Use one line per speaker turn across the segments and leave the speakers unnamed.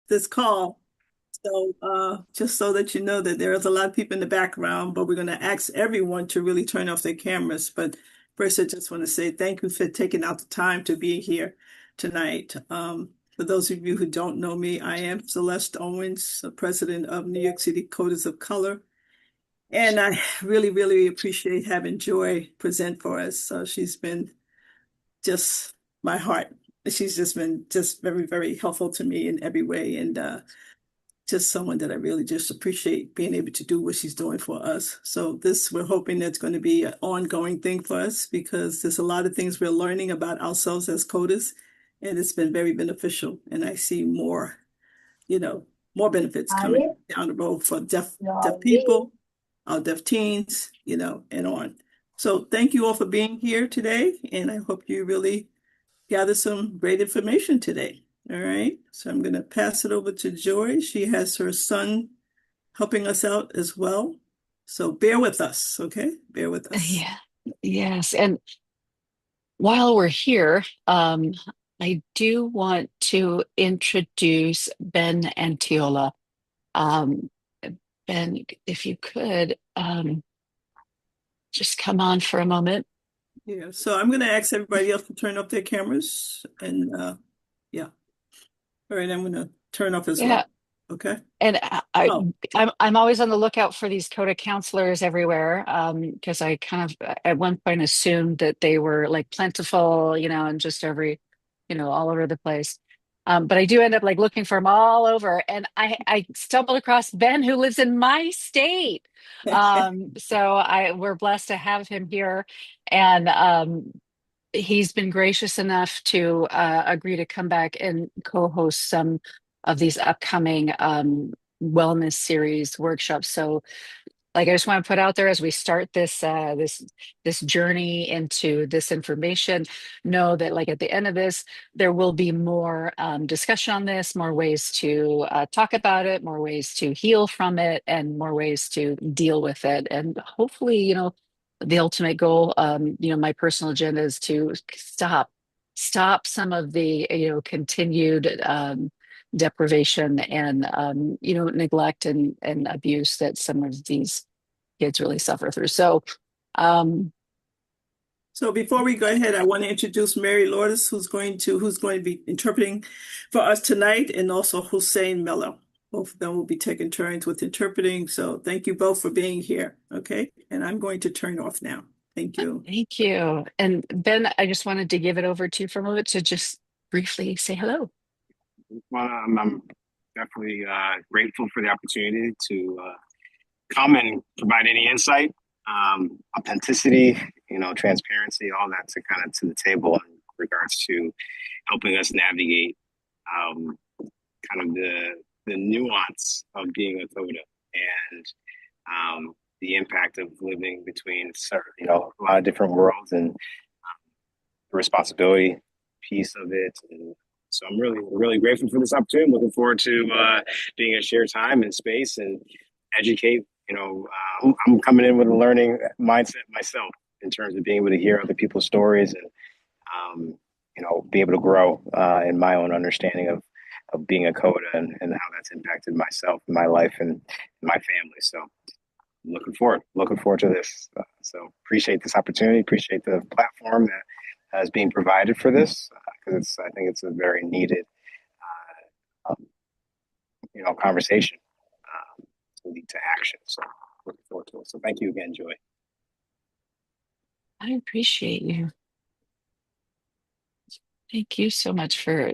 this call. So just so that you know that there is a lot of people in the background, but we're going to ask everyone to really turn off their cameras. But first, I just want to say thank you for taking out the time to be here tonight. For those of you who don't know me, I am Celeste Owens, president of New York City Codas of Color. And I really, really appreciate having Joy present for us. So she's been just my heart. She's just been just very, very helpful to me in every way. And just someone that I really just appreciate being able to do what she's doing for us. So this, we're hoping that's going to be an ongoing thing for us because there's a lot of things we're learning about ourselves as coders, and it's been very beneficial. And I see more, more benefits coming down the road for deaf people, our deaf teens, and on. So thank you all for being here today, and I hope you really gather some great information today. All right. So I'm going to pass it over to Joy. She has her son helping us out as well. So bear with us. Okay. Bear with us.
Yeah, yes. And while we're here, I do want to introduce Ben and Tiola. Um, Ben, if you could just come on for a moment.
Yeah. So I'm going to ask everybody else to turn off their cameras. And yeah. All right. I'm going to turn off as
Yeah,
well. Okay.
and
Oh,
I'm always on the lookout for these Coda counselors everywhere, because I kind of at one point assumed that they were like plentiful, and just all over the place. But I do end up like looking for them all over, and I stumbled across Ben who lives in my state. So we're blessed to have him here, and he's been gracious enough to agree to come back and co-host some of these upcoming wellness series workshops. So, like, I just want to put out there as we start this journey into this information, know that like at the end of this, there will be more discussion on this, more ways to talk about it, more ways to heal from it, and more ways to deal with it. And hopefully, the ultimate goal, my personal agenda is to stop some of the continued deprivation and neglect and abuse that some of these kids really suffer through. So, um,
so before we go ahead, I want to introduce Mary Lourdes, who's going to be interpreting for us tonight, and also Hussein Mello. Both of them will be taking turns with interpreting. So thank you both for being here. Okay. And I'm going to turn off now. Thank you.
thank you. And Ben, I just wanted to give it over to you for a moment to just briefly say hello.
Well, I'm definitely grateful for the opportunity to come and provide any insight, authenticity, transparency, all that to kind of to the table in regards to helping us navigate um, kind of the nuance of being a coda and the impact of living between a lot of different worlds and the responsibility piece of it. And so I'm really, really grateful for this opportunity. I'm looking forward to being able to share time and space and educate. I'm coming in with a learning mindset myself in terms of being able to hear other people's stories and, be able to grow in my own understanding of being a coda and how that's impacted myself, my life, and my family. So looking forward to this. So appreciate this opportunity, appreciate the platform that is being provided for this because I think it's a very needed, conversation to lead to action. So looking forward to it. So thank you again, Joy.
I appreciate you. Thank you so much for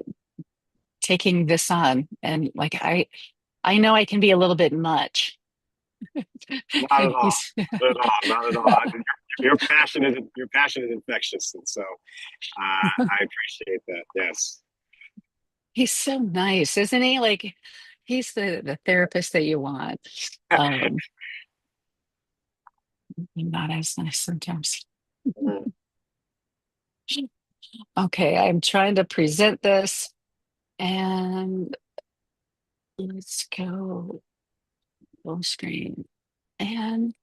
taking this on. And like I know I can be a little bit much.
Not at all.
He's
Not at all. Not at all. Your passion is infectious, and so I appreciate that. Yes.
he's so nice, isn't he? Like he's the therapist that you want. Um, not as nice sometimes. Okay, I'm trying to present this and let's go full screen. And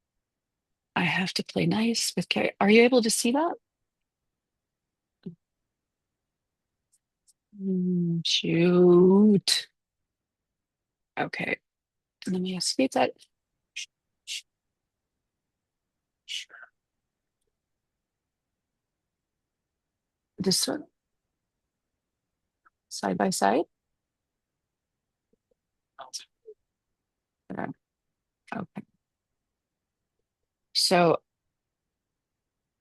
I have to play nice with Carrie. Are you able to see that? Shoot. Okay. Let me escape that. This one, side by side. Okay. Okay. So,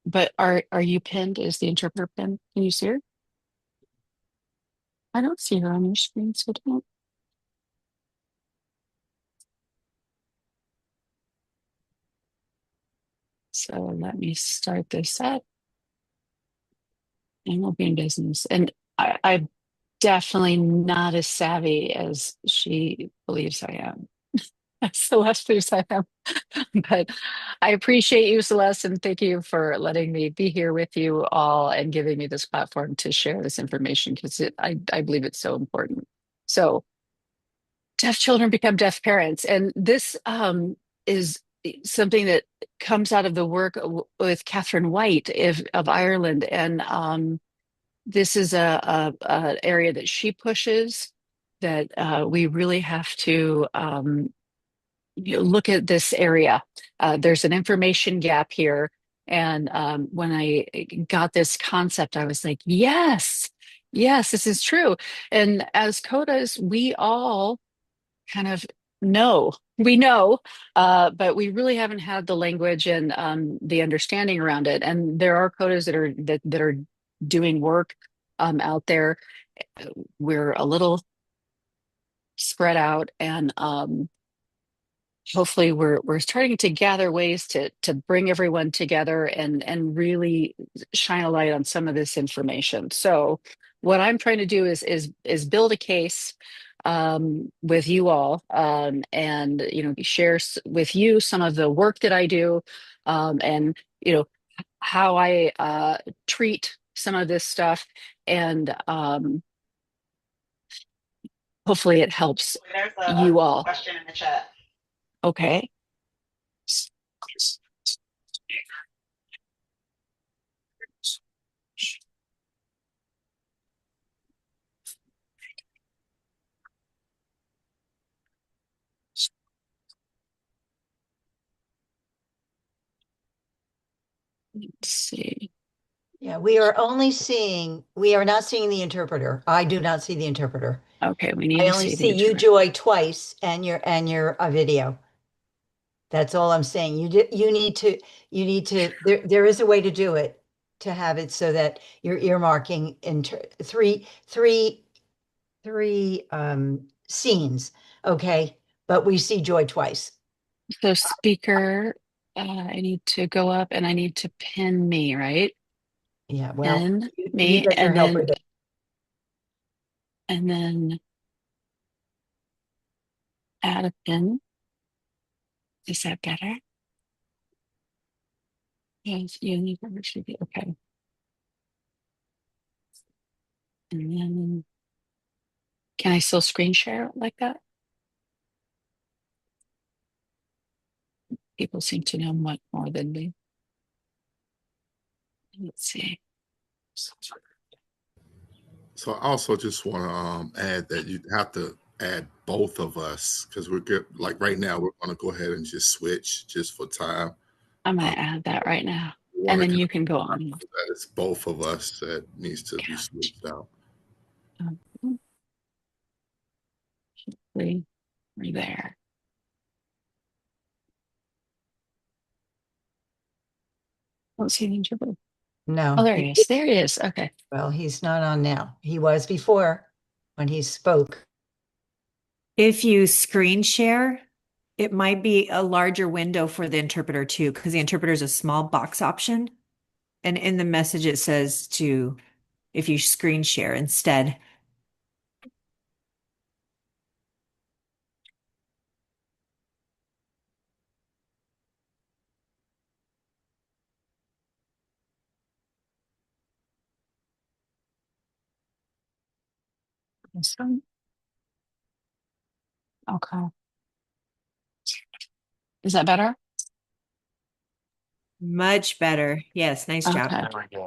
but are you pinned? Is the interpreter pinned? Can you see her? I don't see her on your screen, so don't. So let me start this up and we'll be in business. And I'm definitely not as savvy as she believes I am. As Celeste believes I am. But I appreciate you, Celeste, and thank you for letting me be here with you all and giving me this platform to share this information because I believe it's so important. So deaf children become deaf parents. And this is something that comes out of the work with Catherine White of Ireland. And this is a area that she pushes that we really have to look at this area. There's an information gap here. And when I got this concept, I was like, yes, yes, this is true. And as Codas, we all kind of know. We know, but we really haven't had the language and the understanding around it. And there are codas that are doing work out there. We're a little spread out, and hopefully we're starting to gather ways to bring everyone together and really shine a light on some of this information. So what I'm trying to do is build a case with you all and share with you some of the work that I do and how I treat some of this stuff and hopefully it helps
There's a
you all.
question in the chat.
Okay. Let's see.
Yeah, we are not seeing the interpreter. I do not see the interpreter.
Okay, we need
I
to
only
see the
see you,
internet.
Joy, twice and your video. That's all I'm saying. You need to there is a way to do it to have it so that you're earmarking three scenes, okay? But we see Joy twice.
So speaker, I need to go up and I need to pin me, right?
Yeah, well,
Pin
you
me
get your helper there.
and then add a pin. Is that better? Yes, you need to be okay. And then can I still screen share it like that? People seem to know much more than me. Let's see.
So I also just want to add that you have to add both of us because we're good. Like right now, we're going to go ahead and just switch just for time.
I'm gonna
Um,
add that right now.
we want
And
to
then
kind
you can go on.
of that it's both of us that needs to be
Count.
switched out.
We're there. Don't see the interpreter.
No,
Oh, there he is. There he is. Okay.
well, he's not on now. He was before when he spoke.
If you screen share, it might be a larger window for the interpreter too, because the interpreter is a small box option. And in the message, it says to, if you screen share instead.
This one. Okay. Is that better?
Much better. Yes, nice job.
Okay.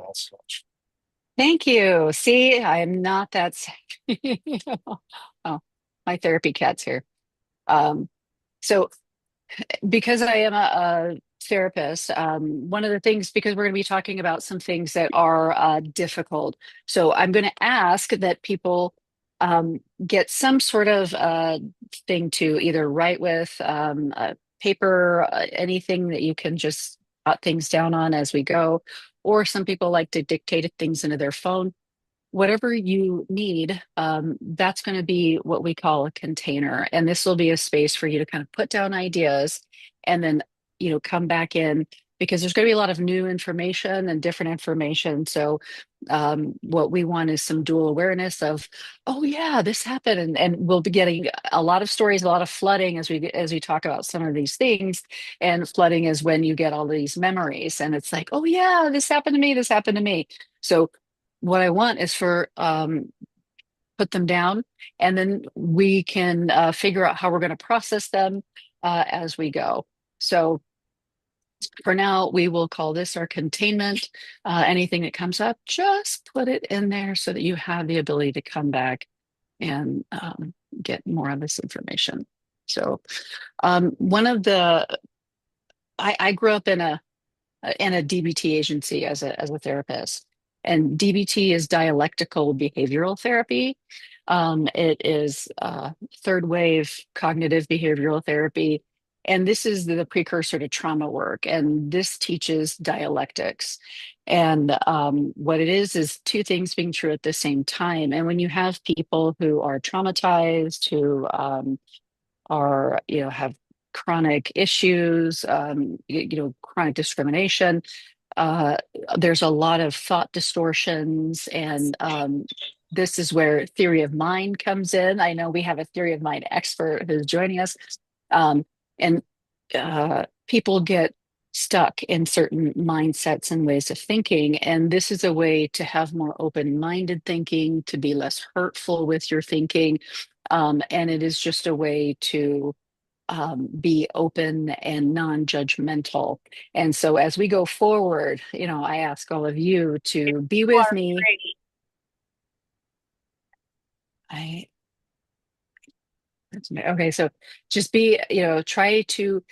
Thank you. See, I'm not that savvy. Oh, my therapy cat's here. So because I am a therapist, one of the things, because we're going to be talking about some things that are difficult. So I'm going to ask that people get some sort of thing to either write with, a paper, anything that you can just jot things down on as we go, or some people like to dictate things into their phone. Whatever you need, that's going to be what we call a container. And this will be a space for you to kind of put down ideas and then, come back in, because there's going to be a lot of new information and different information. So, what we want is some dual awareness of, oh yeah, this happened. And we'll be getting a lot of stories, a lot of flooding as we talk about some of these things. And flooding is when you get all these memories and it's like, oh yeah, this happened to me, this happened to me. So what I want is for put them down, and then we can figure out how we're going to process them as we go. So for now, we will call this our containment. Anything that comes up, just put it in there so that you have the ability to come back and get more of this information. So one of the I grew up in a DBT agency as a therapist. And DBT is dialectical behavioral therapy. It is third wave cognitive behavioral therapy. And this is the precursor to trauma work. And this teaches dialectics. And what it is two things being true at the same time. And when you have people who are traumatized, who are, have chronic issues, chronic discrimination. Uh, there's a lot of thought distortions, and this is where theory of mind comes in. I know we have a theory of mind expert who's joining us, and people get stuck in certain mindsets and ways of thinking. And this is a way to have more open-minded thinking, to be less hurtful with your thinking. And it is just a way to be open and non-judgmental. And so as we go forward, I ask all of you to be with me. I okay, so just be, try to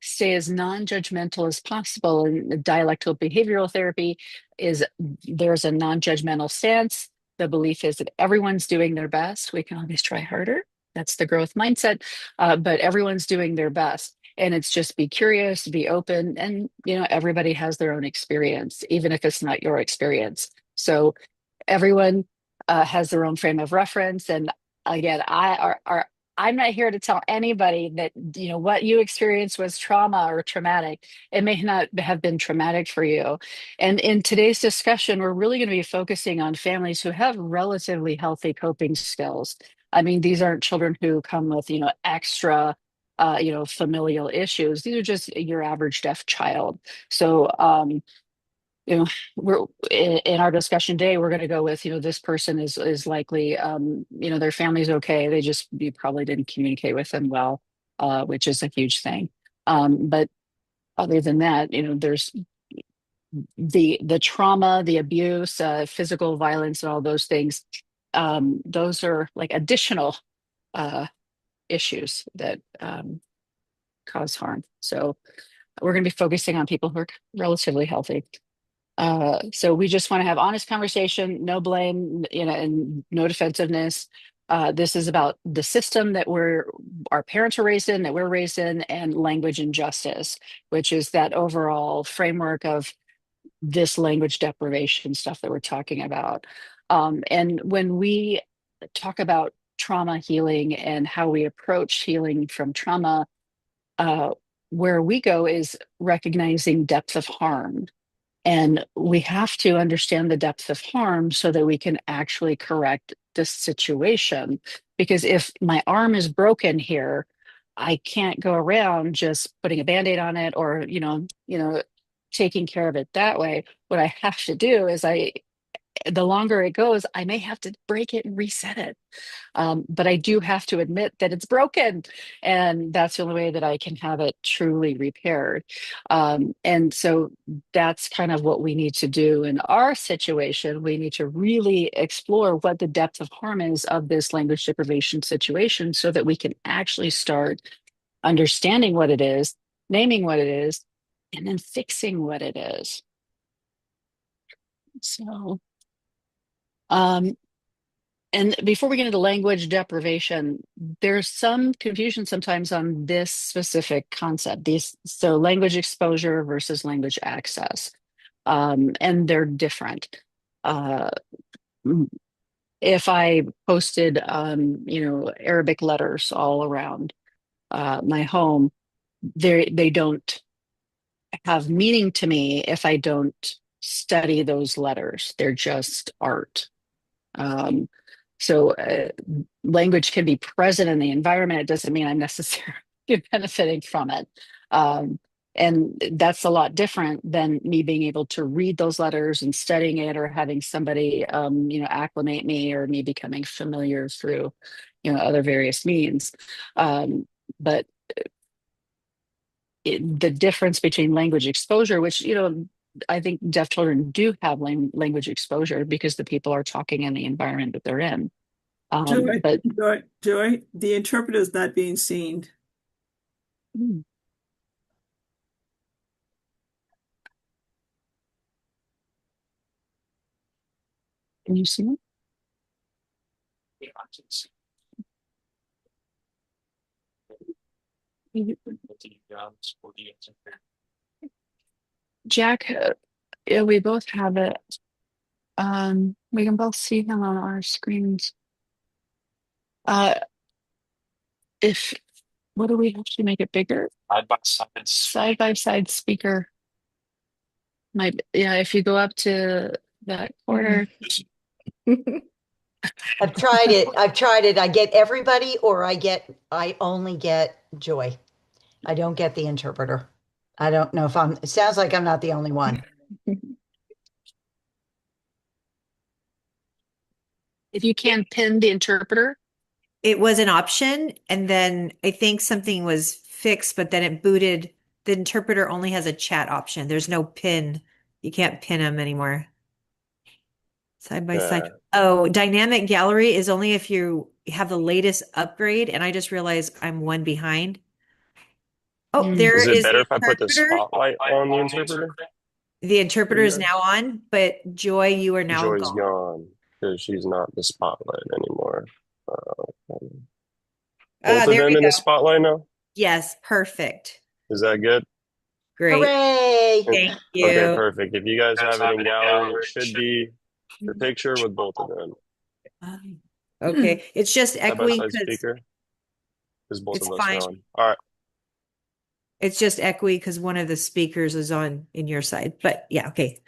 stay as non-judgmental as possible. And the dialectical behavioral therapy is there's a non-judgmental stance. The belief is that everyone's doing their best. We can always try harder. That's the growth mindset. But everyone's doing their best. And it's just be curious, be open, and everybody has their own experience, even if it's not your experience. So everyone has their own frame of reference. And again, I'm not here to tell anybody that, what you experienced was trauma or traumatic. It may not have been traumatic for you. And in today's discussion, we're really going to be focusing on families who have relatively healthy coping skills. I mean, these aren't children who come with, extra, familial issues. These are just your average deaf child. So, we're in our discussion today, we're going to go with, this person is likely, their family's okay. You probably didn't communicate with them well, which is a huge thing. But other than that, there's the trauma, the abuse, physical violence, and all those things. Those are like additional uh, issues that cause harm. So we're going to be focusing on people who are relatively healthy. So we just want to have honest conversation, no blame, and no defensiveness. This is about the system that our parents are raised in, that we're raised in, and language injustice, which is that overall framework of this language deprivation stuff that we're talking about. And when we talk about trauma healing and how we approach healing from trauma, uh, where we go is recognizing depth of harm. And we have to understand the depth of harm so that we can actually correct this situation. Because if my arm is broken here, I can't go around just putting a band-aid on it or, taking care of it that way. What I have to do is the longer it goes, I may have to break it and reset it. But I do have to admit that it's broken, and that's the only way that I can have it truly repaired. And so that's kind of what we need to do in our situation. We need to really explore what the depth of harm is of this language deprivation situation so that we can actually start understanding what it is, naming what it is, and then fixing what it is. So, um, and before we get into language deprivation, there's some confusion sometimes on this specific concept. So language exposure versus language access, and they're different. Uh, if I posted, Arabic letters all around my home, they don't have meaning to me if I don't study those letters. They're just art. Um, so language can be present in the environment. It doesn't mean I'm necessarily benefiting from it. Um, and that's a lot different than me being able to read those letters and studying it, or having somebody, acclimate me, or me becoming familiar through, other various means. But the difference between language exposure, which, I think deaf children do have language exposure because the people are talking in the environment that they're in.
Joy,
But
Joy, the interpreter is not being seen.
can you see it? Jack, yeah, we both have it. We can both see him on our screens. Uh, if What do we have to make it bigger? Side by side speaker. Yeah, if you go up to that corner.
I've tried it. I get everybody, or I only get Joy. I don't get the interpreter. I don't know it sounds like I'm not the only one.
If you can pin the interpreter.
It was an option, and then I think something was fixed, but then it booted. The interpreter only has a chat option. There's no pin. You can't pin them anymore. Side by side. Oh, dynamic gallery is only if you have the latest upgrade, and I just realized I'm one behind. Oh, there
Is it
is
better
the
if I put the
interpreter.
spotlight on the interpreter?
The interpreter is now on, but Joy, you are now
Joy's
gone.
gone because she's not the spotlight anymore. Both
Ah,
of
there
them
we
in
go.
the spotlight now?
Yes, perfect.
Is that good?
Great.
Hooray!
Thank
Okay,
you.
perfect. If you guys have it in gallery, it should be the picture with both of them.
Okay, it's just
Side by
echoing
side
because
speaker, because both
it's
of us are
fine.
on. All right.
It's just echoey because one of the speakers is on in your side. But yeah, okay.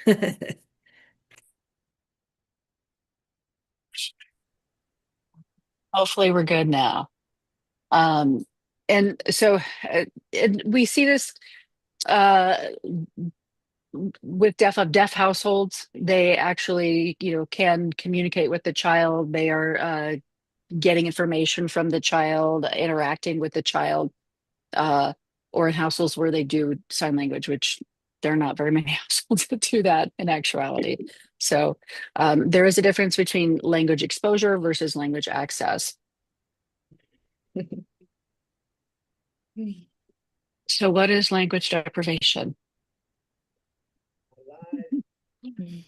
Hopefully we're good now. And so and we see this uh, with deaf households. They actually, can communicate with the child. They are getting information from the child, interacting with the child, uh, or in households where they do sign language, which there are not very many households that do that in actuality. So there is a difference between language exposure versus language access. So what is language deprivation?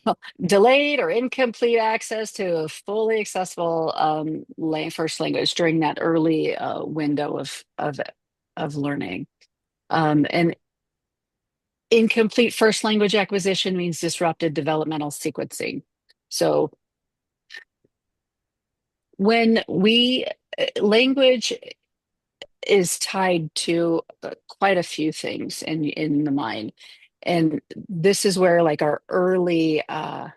Well, delayed or incomplete access to a fully accessible first language during that early window of learning. And incomplete first language acquisition means disrupted developmental sequencing. So when language is tied to quite a few things in the mind. And this is where like our early on,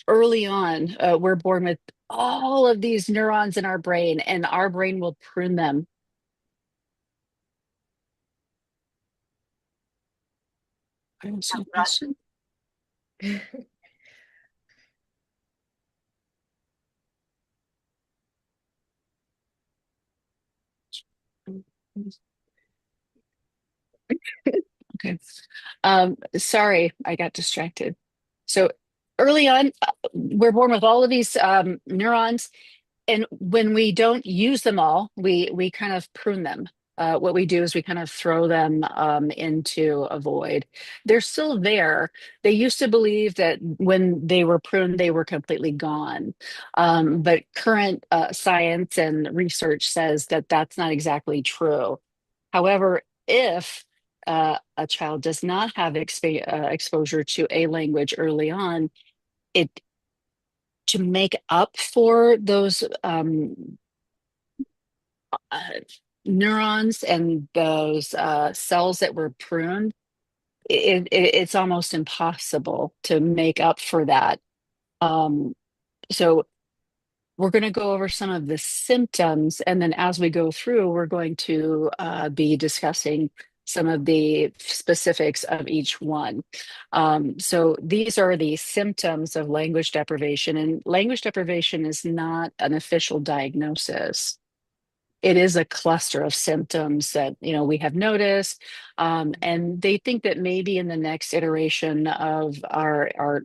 we're born with all of these neurons in our brain, and our brain will prune them. Okay. Sorry, I got distracted. So early on, we're born with all of these neurons, and when we don't use them all, we kind of prune them. What we do is we kind of throw them into a void. They're still there. They used to believe that when they were pruned, they were completely gone. But current science and research says that that's not exactly true. However, if a child does not have exposure to a language early on, it to make up for those uh, neurons and those cells that were pruned, it's almost impossible to make up for that. Um, so we're going to go over some of the symptoms, and then as we go through, we're going to be discussing some of the specifics of each one. So these are the symptoms of language deprivation, and language deprivation is not an official diagnosis. It is a cluster of symptoms that we have noticed, and they think that maybe in the next iteration of our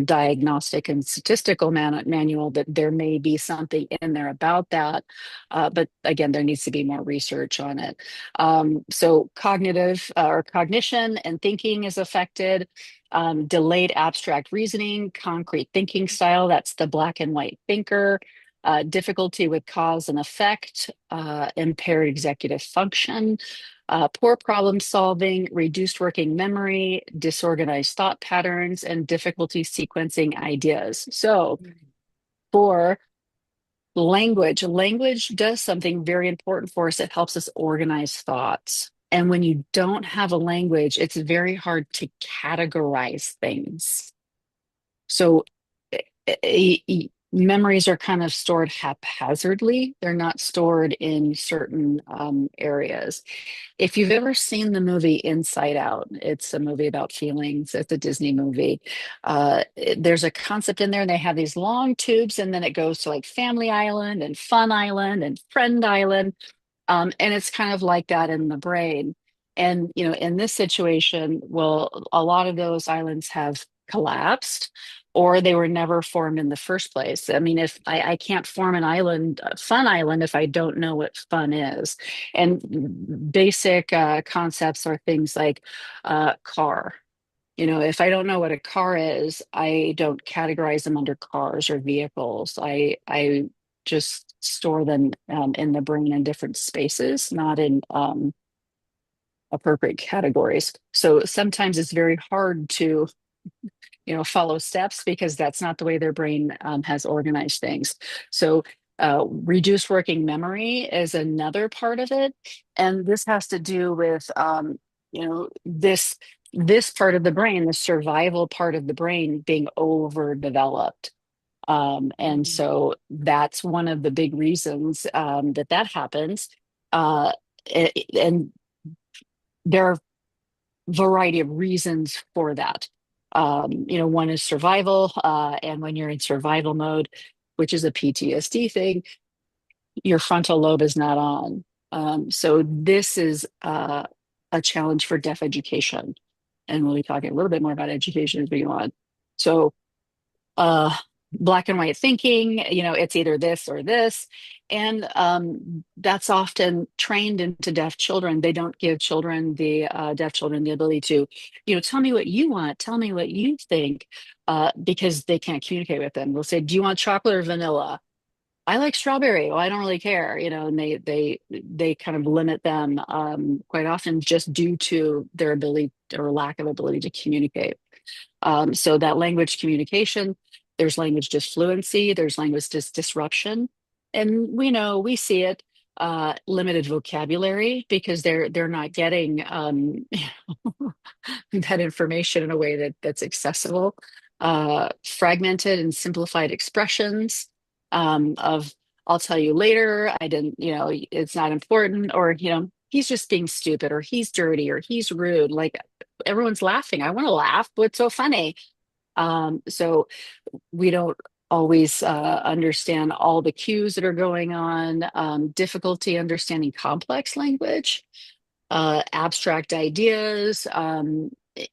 diagnostic and statistical manual that there may be something in there about that. But again, there needs to be more research on it. So cognitive or cognition and thinking is affected. Delayed abstract reasoning, concrete thinking style, that's the black and white thinker. Difficulty with cause and effect, impaired executive function, poor problem solving, reduced working memory, disorganized thought patterns, and difficulty sequencing ideas. So, for language does something very important for us. It helps us organize thoughts. And when you don't have a language, it's very hard to categorize things. So, memories are kind of stored haphazardly. They're not stored in certain areas. If you've ever seen the movie Inside Out, it's a movie about feelings. It's a Disney movie. There's a concept in there, and they have these long tubes, and then it goes to like Family Island and Fun Island and Friend Island. And it's kind of like that in the brain. And, in this situation, well, a lot of those islands have collapsed or they were never formed in the first place. I mean, if I can't form an island, a fun island, if I don't know what fun is. And basic concepts are things like car. If I don't know what a car is, I don't categorize them under cars or vehicles. I just store them in the brain in different spaces, not in appropriate categories. So sometimes it's very hard to follow steps because that's not the way their brain has organized things. So reduced working memory is another part of it, and this has to do with this part of the brain, the survival part of the brain, being overdeveloped. And so that's one of the big reasons that happens. And there are variety of reasons for that. One is survival, and when you're in survival mode, which is a PTSD thing, your frontal lobe is not on. So this is a challenge for deaf education, and we'll be talking a little bit more about education as we go on. So uh black and white thinking, it's either this or this, and that's often trained into deaf children. They don't give children, the deaf children, the ability to tell me what you want, tell me what you think, because they can't communicate with them. They'll say, do you want chocolate or vanilla? I like strawberry. Well, I don't really care, and they kind of limit them quite often just due to their ability or lack of ability to communicate. So that language communication, there's language disfluency, there's language disruption, and we see it. Limited vocabulary because they're not getting that information in a way that's accessible. Fragmented and simplified expressions of "I'll tell you later," "I didn't," it's not important, or he's just being stupid, or he's dirty, or he's rude. Like everyone's laughing. I want to laugh. What's so funny? So we don't always understand all the cues that are going on, difficulty understanding complex language, abstract ideas,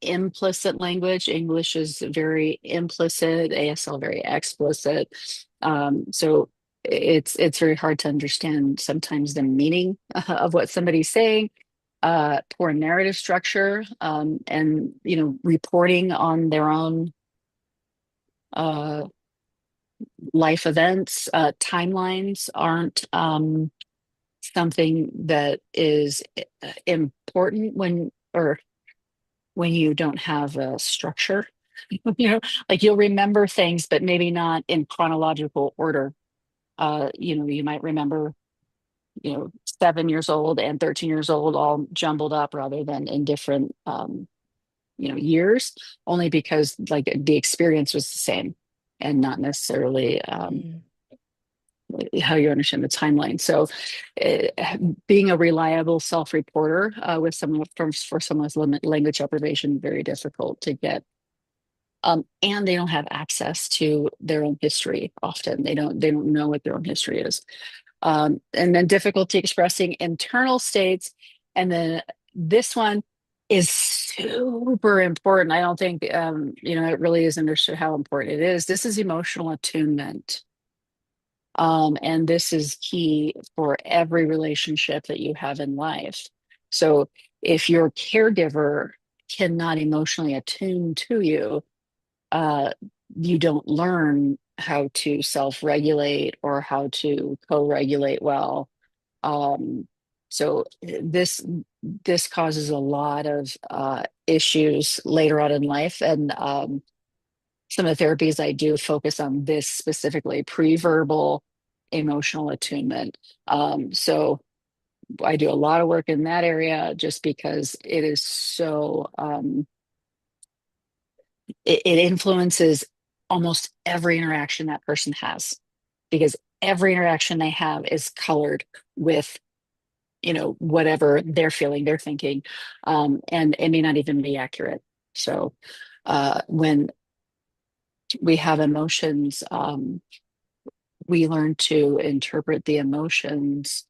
implicit language. English is very implicit, ASL very explicit. So it's very hard to understand sometimes the meaning of what somebody's saying. Poor narrative structure, and reporting on their own uh, life events. Timelines aren't something that is important when you don't have a structure. Like you'll remember things, but maybe not in chronological order. You might remember, 7 years old and 13 years old all jumbled up rather than in different, years, only because like the experience was the same and not necessarily how you understand the timeline. So, being a reliable self-reporter with someone for someone with language deprivation, very difficult to get. And they don't have access to their own history. Often they don't know what their own history is. And then difficulty expressing internal states. And then this one is super important. I don't think it really is understood how important it is. This is emotional attunement. And this is key for every relationship that you have in life. So if your caregiver cannot emotionally attune to you, uh, you don't learn how to self-regulate or how to co-regulate well. So this causes a lot of issues later on in life, and some of the therapies I do focus on this specifically, pre-verbal emotional attunement. So I do a lot of work in that area just because it is so it influences almost every interaction that person has, because every interaction they have is colored with whatever they're feeling, they're thinking, and it may not even be accurate. So when we have emotions, we learn to interpret the emotions,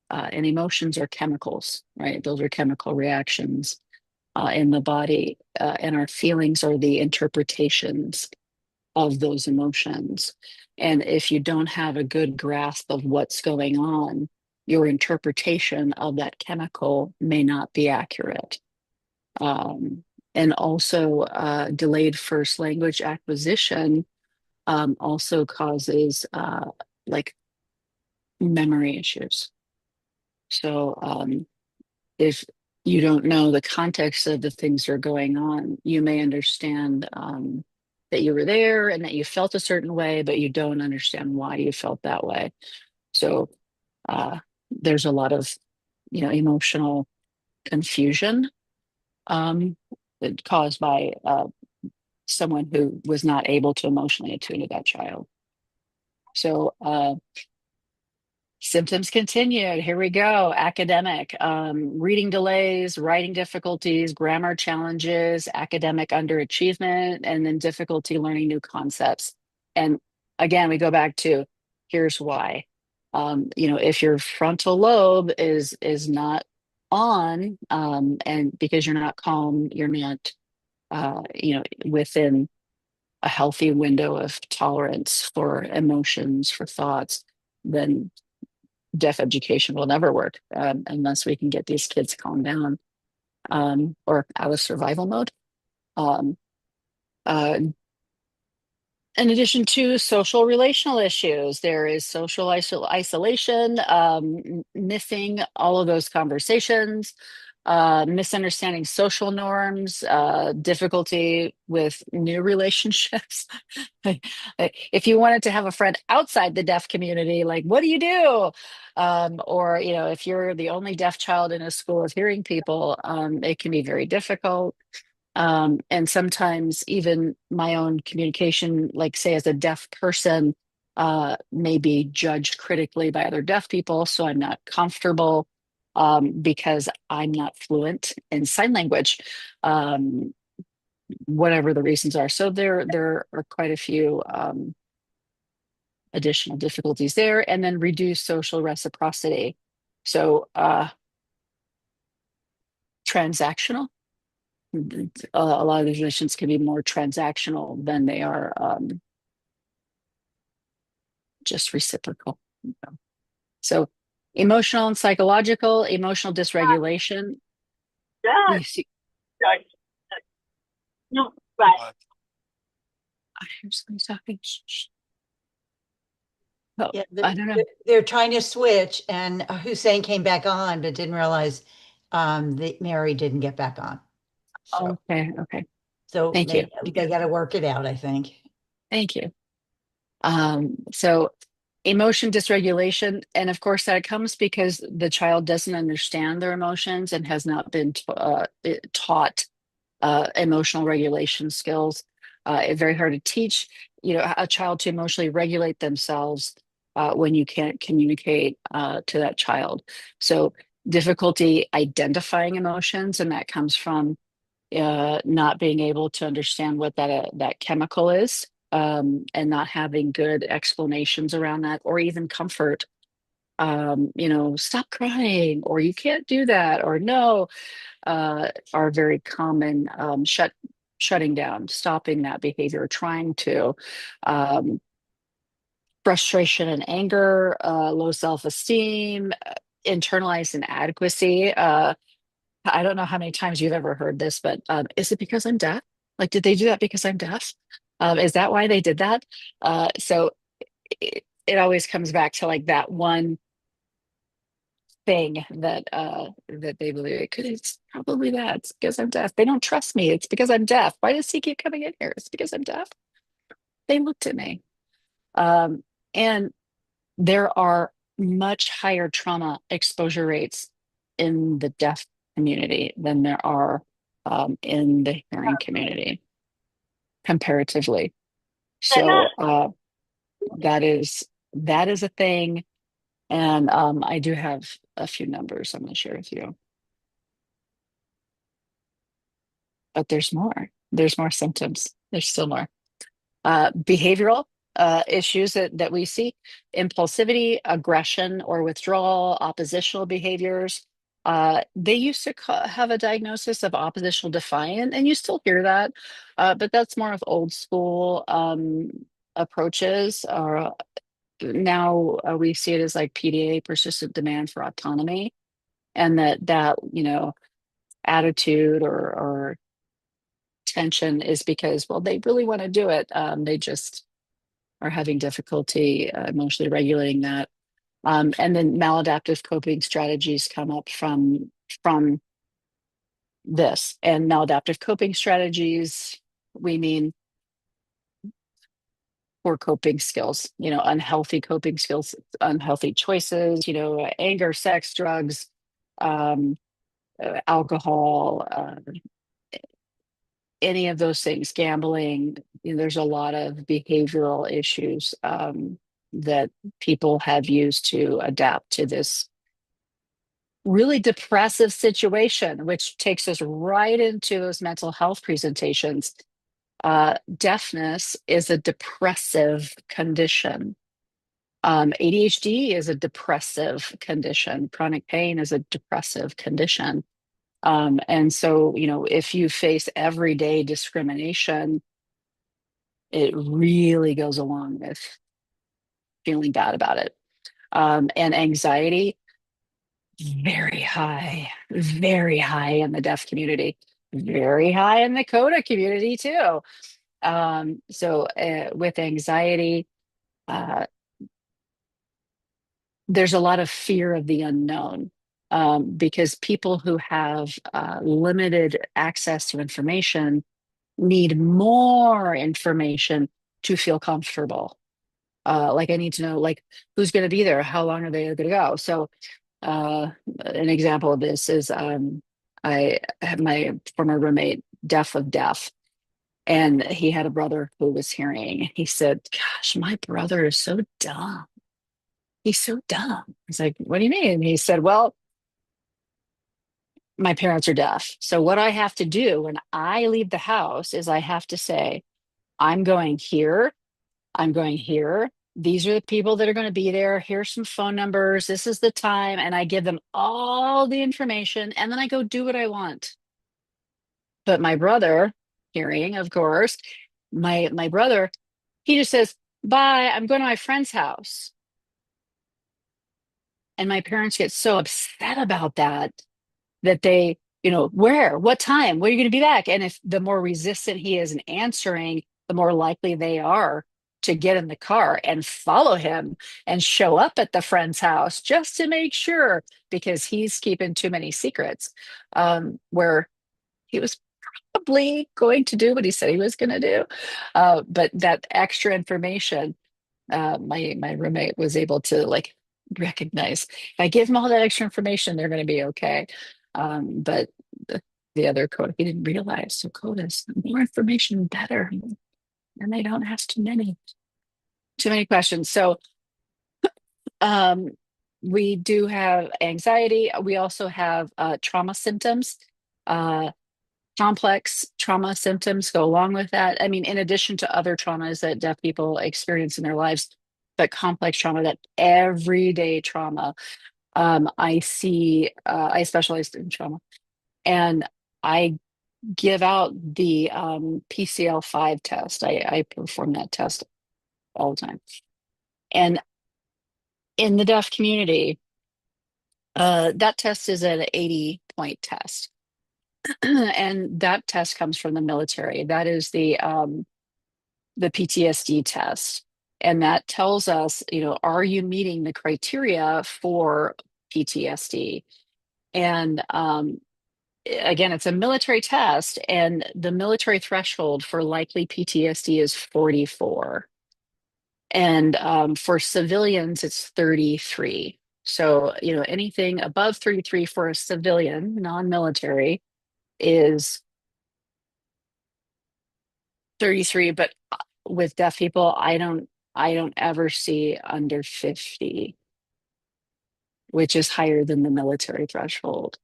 and emotions are chemicals, right? Those are chemical reactions in the body, and our feelings are the interpretations of those emotions. And if you don't have a good grasp of what's going on, your interpretation of that chemical may not be accurate. And also, delayed first language acquisition also causes like memory issues. So if you don't know the context of the things that are going on, you may understand that you were there and that you felt a certain way, but you don't understand why you felt that way. So there's a lot of emotional confusion caused by someone who was not able to emotionally attune to that child. So symptoms continued. Here we go. Academic, reading delays, writing difficulties, grammar challenges, academic underachievement, and then difficulty learning new concepts. And again, we go back to here's why. If your frontal lobe is not on, and because you're not calm, you're not, within a healthy window of tolerance for emotions, for thoughts, then deaf education will never work unless we can get these kids calmed down, or out of survival mode. Um, uh, in addition to social relational issues, there is social isolation, missing all of those conversations, misunderstanding social norms, difficulty with new relationships. If you wanted to have a friend outside the deaf community, like, what do you do? Or, if you're the only deaf child in a school of hearing people, it can be very difficult. And sometimes even my own communication, like say as a deaf person, may be judged critically by other deaf people. So I'm not comfortable because I'm not fluent in sign language, whatever the reasons are. So there are quite a few additional difficulties there, and then reduced social reciprocity. So transactional. A lot of these relations can be more transactional than they are just reciprocal. So emotional and psychological, emotional dysregulation. You see,
No, right.
I hear somebody talking. Shh. Oh,
Yeah,
I don't know.
they're trying to switch, and Hussein came back on, but didn't realize that Mary didn't get back on. So,
Okay.
so
Thank you.
they got to work it out, I think.
Thank you. So emotion dysregulation, and of course that comes because the child doesn't understand their emotions and has not been taught emotional regulation skills. It's very hard to teach, a child to emotionally regulate themselves when you can't communicate to that child. So difficulty identifying emotions, and that comes from not being able to understand what that chemical is, and not having good explanations around that, or even comfort. Stop crying, or you can't do that, or no, are very common. Shutting down, stopping that behavior, trying to. Frustration and anger, low self-esteem, internalized inadequacy. I don't know how many times you've ever heard this, but is it because I'm deaf? Like, did they do that because I'm deaf? Is that why they did that? So it always comes back to like that one thing that they believe it could. It's probably that. It's because I'm deaf. They don't trust me. It's because I'm deaf. Why does he keep coming in here? It's because I'm deaf. They looked at me. And there are much higher trauma exposure rates in the deaf community than there are in the hearing community comparatively. So that is a thing, and I do have a few numbers I'm going to share with you, but there's more. There's more symptoms. There's still more. Behavioral issues that we see: impulsivity, aggression or withdrawal, oppositional behaviors. They used to have a diagnosis of oppositional defiant, and you still hear that, but that's more of old school approaches. Now we see it as like PDA, persistent demand for autonomy, and that attitude or tension is because, well, they really want to do it. They just are having difficulty emotionally regulating that. And then maladaptive coping strategies come up from this. And maladaptive coping strategies, we mean poor coping skills, unhealthy coping skills, unhealthy choices, anger, sex, drugs, alcohol, any of those things, gambling. There's a lot of behavioral issues that people have used to adapt to this really depressive situation, which takes us right into those mental health presentations. Deafness is a depressive condition. ADHD is a depressive condition. Chronic pain is a depressive condition. And so, if you face everyday discrimination, it really goes along with feeling bad about it. And anxiety, very high in the deaf community, very high in the Coda community too. So with anxiety, there's a lot of fear of the unknown, because people who have limited access to information need more information to feel comfortable. Like, I need to know, like, who's going to be there, how long are they going to go. So an example of this is I have my former roommate, deaf of deaf, and he had a brother who was hearing. He said, gosh, my brother is so dumb. He's so dumb. I was like, what do you mean? He said, well, my parents are deaf. So what I have to do when I leave the house is I have to say, I'm going here. I'm going here. These are the people that are going to be there. Here's some phone numbers. This is the time. And I give them all the information and then I go do what I want. But my brother, hearing, of course, my brother, he just says, bye, I'm going to my friend's house. And my parents get so upset about that that they, where, what time, when are you going to be back? And if the more resistant he is in answering, the more likely they are to get in the car and follow him and show up at the friend's house just to make sure because he's keeping too many secrets. Where he was probably going to do what he said he was going to do. But that extra information, my roommate was able to like recognize. If I give them all that extra information, they're going to be okay. But the other code, he didn't realize. So Codas, more information, better, and they don't ask too many questions. So um, we do have anxiety. We also have trauma symptoms. Uh, Complex trauma symptoms go along with that. I mean, in addition to other traumas that deaf people experience in their lives, but complex trauma, that everyday trauma. I specialized in trauma and I give out the PCL5 test. I perform that test all the time. And in the deaf community, that test is an 80-point test. And that test comes from the military. That is the PTSD test. And that tells us, are you meeting the criteria for PTSD? And again, it's a military test, and the military threshold for likely PTSD is 44. And for civilians, it's 33. So, anything above 33 for a civilian, non-military, is 33. But with deaf people, I don't ever see under 50, which is higher than the military threshold.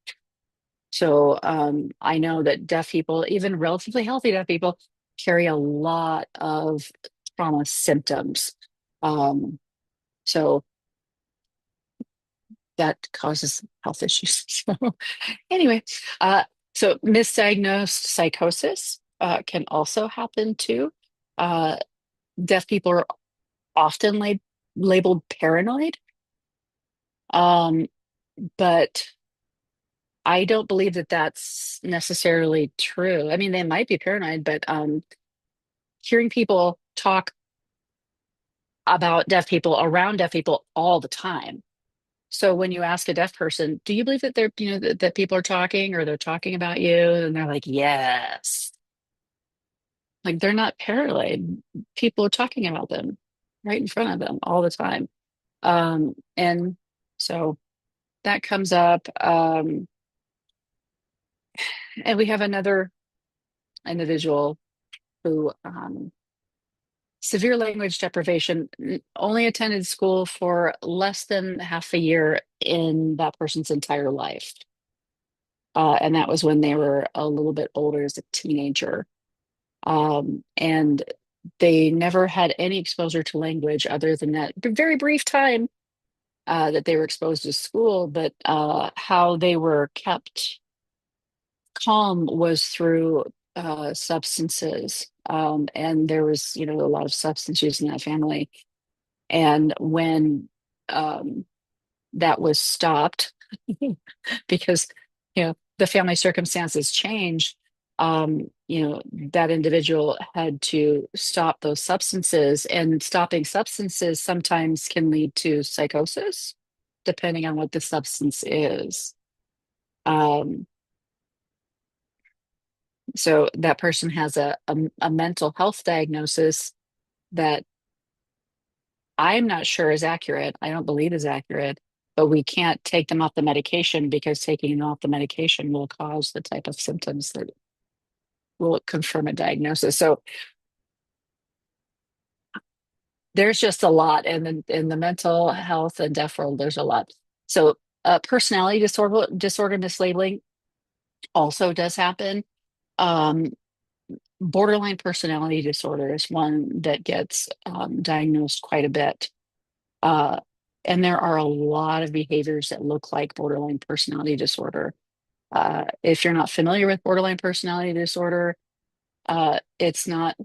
So I know that deaf people, even relatively healthy deaf people, carry a lot of trauma symptoms. Um, so that causes health issues. So anyway, so misdiagnosed psychosis can also happen too. Uh, Deaf people are often labeled paranoid, um, but I don't believe that that's necessarily true. I mean, they might be paranoid, but hearing people talk about deaf people around deaf people all the time. So when you ask a deaf person, do you believe that they're, that people are talking or they're talking about you? And they're like, yes. Like they're not paranoid. People are talking about them right in front of them all the time. And so that comes up. And we have another individual who severe language deprivation, only attended school for less than half a year in that person's entire life. And that was when they were a little bit older as a teenager. And they never had any exposure to language other than that very brief time that they were exposed to school, but how they were kept calm was through substances. And there was, a lot of substance use in that family. And when um, that was stopped, because, the family circumstances changed, that individual had to stop those substances. And stopping substances sometimes can lead to psychosis, depending on what the substance is. Um, So that person has a mental health diagnosis that I'm not sure is accurate. I don't believe is accurate, but we can't take them off the medication because taking them off the medication will cause the type of symptoms that will confirm a diagnosis. So there's just a lot in the mental health and deaf world, there's a lot. So personality disorder mislabeling, also does happen. Um, Borderline personality disorder is one that gets diagnosed quite a bit. Uh, and there are a lot of behaviors that look like borderline personality disorder. If you're not familiar with borderline personality disorder, it's not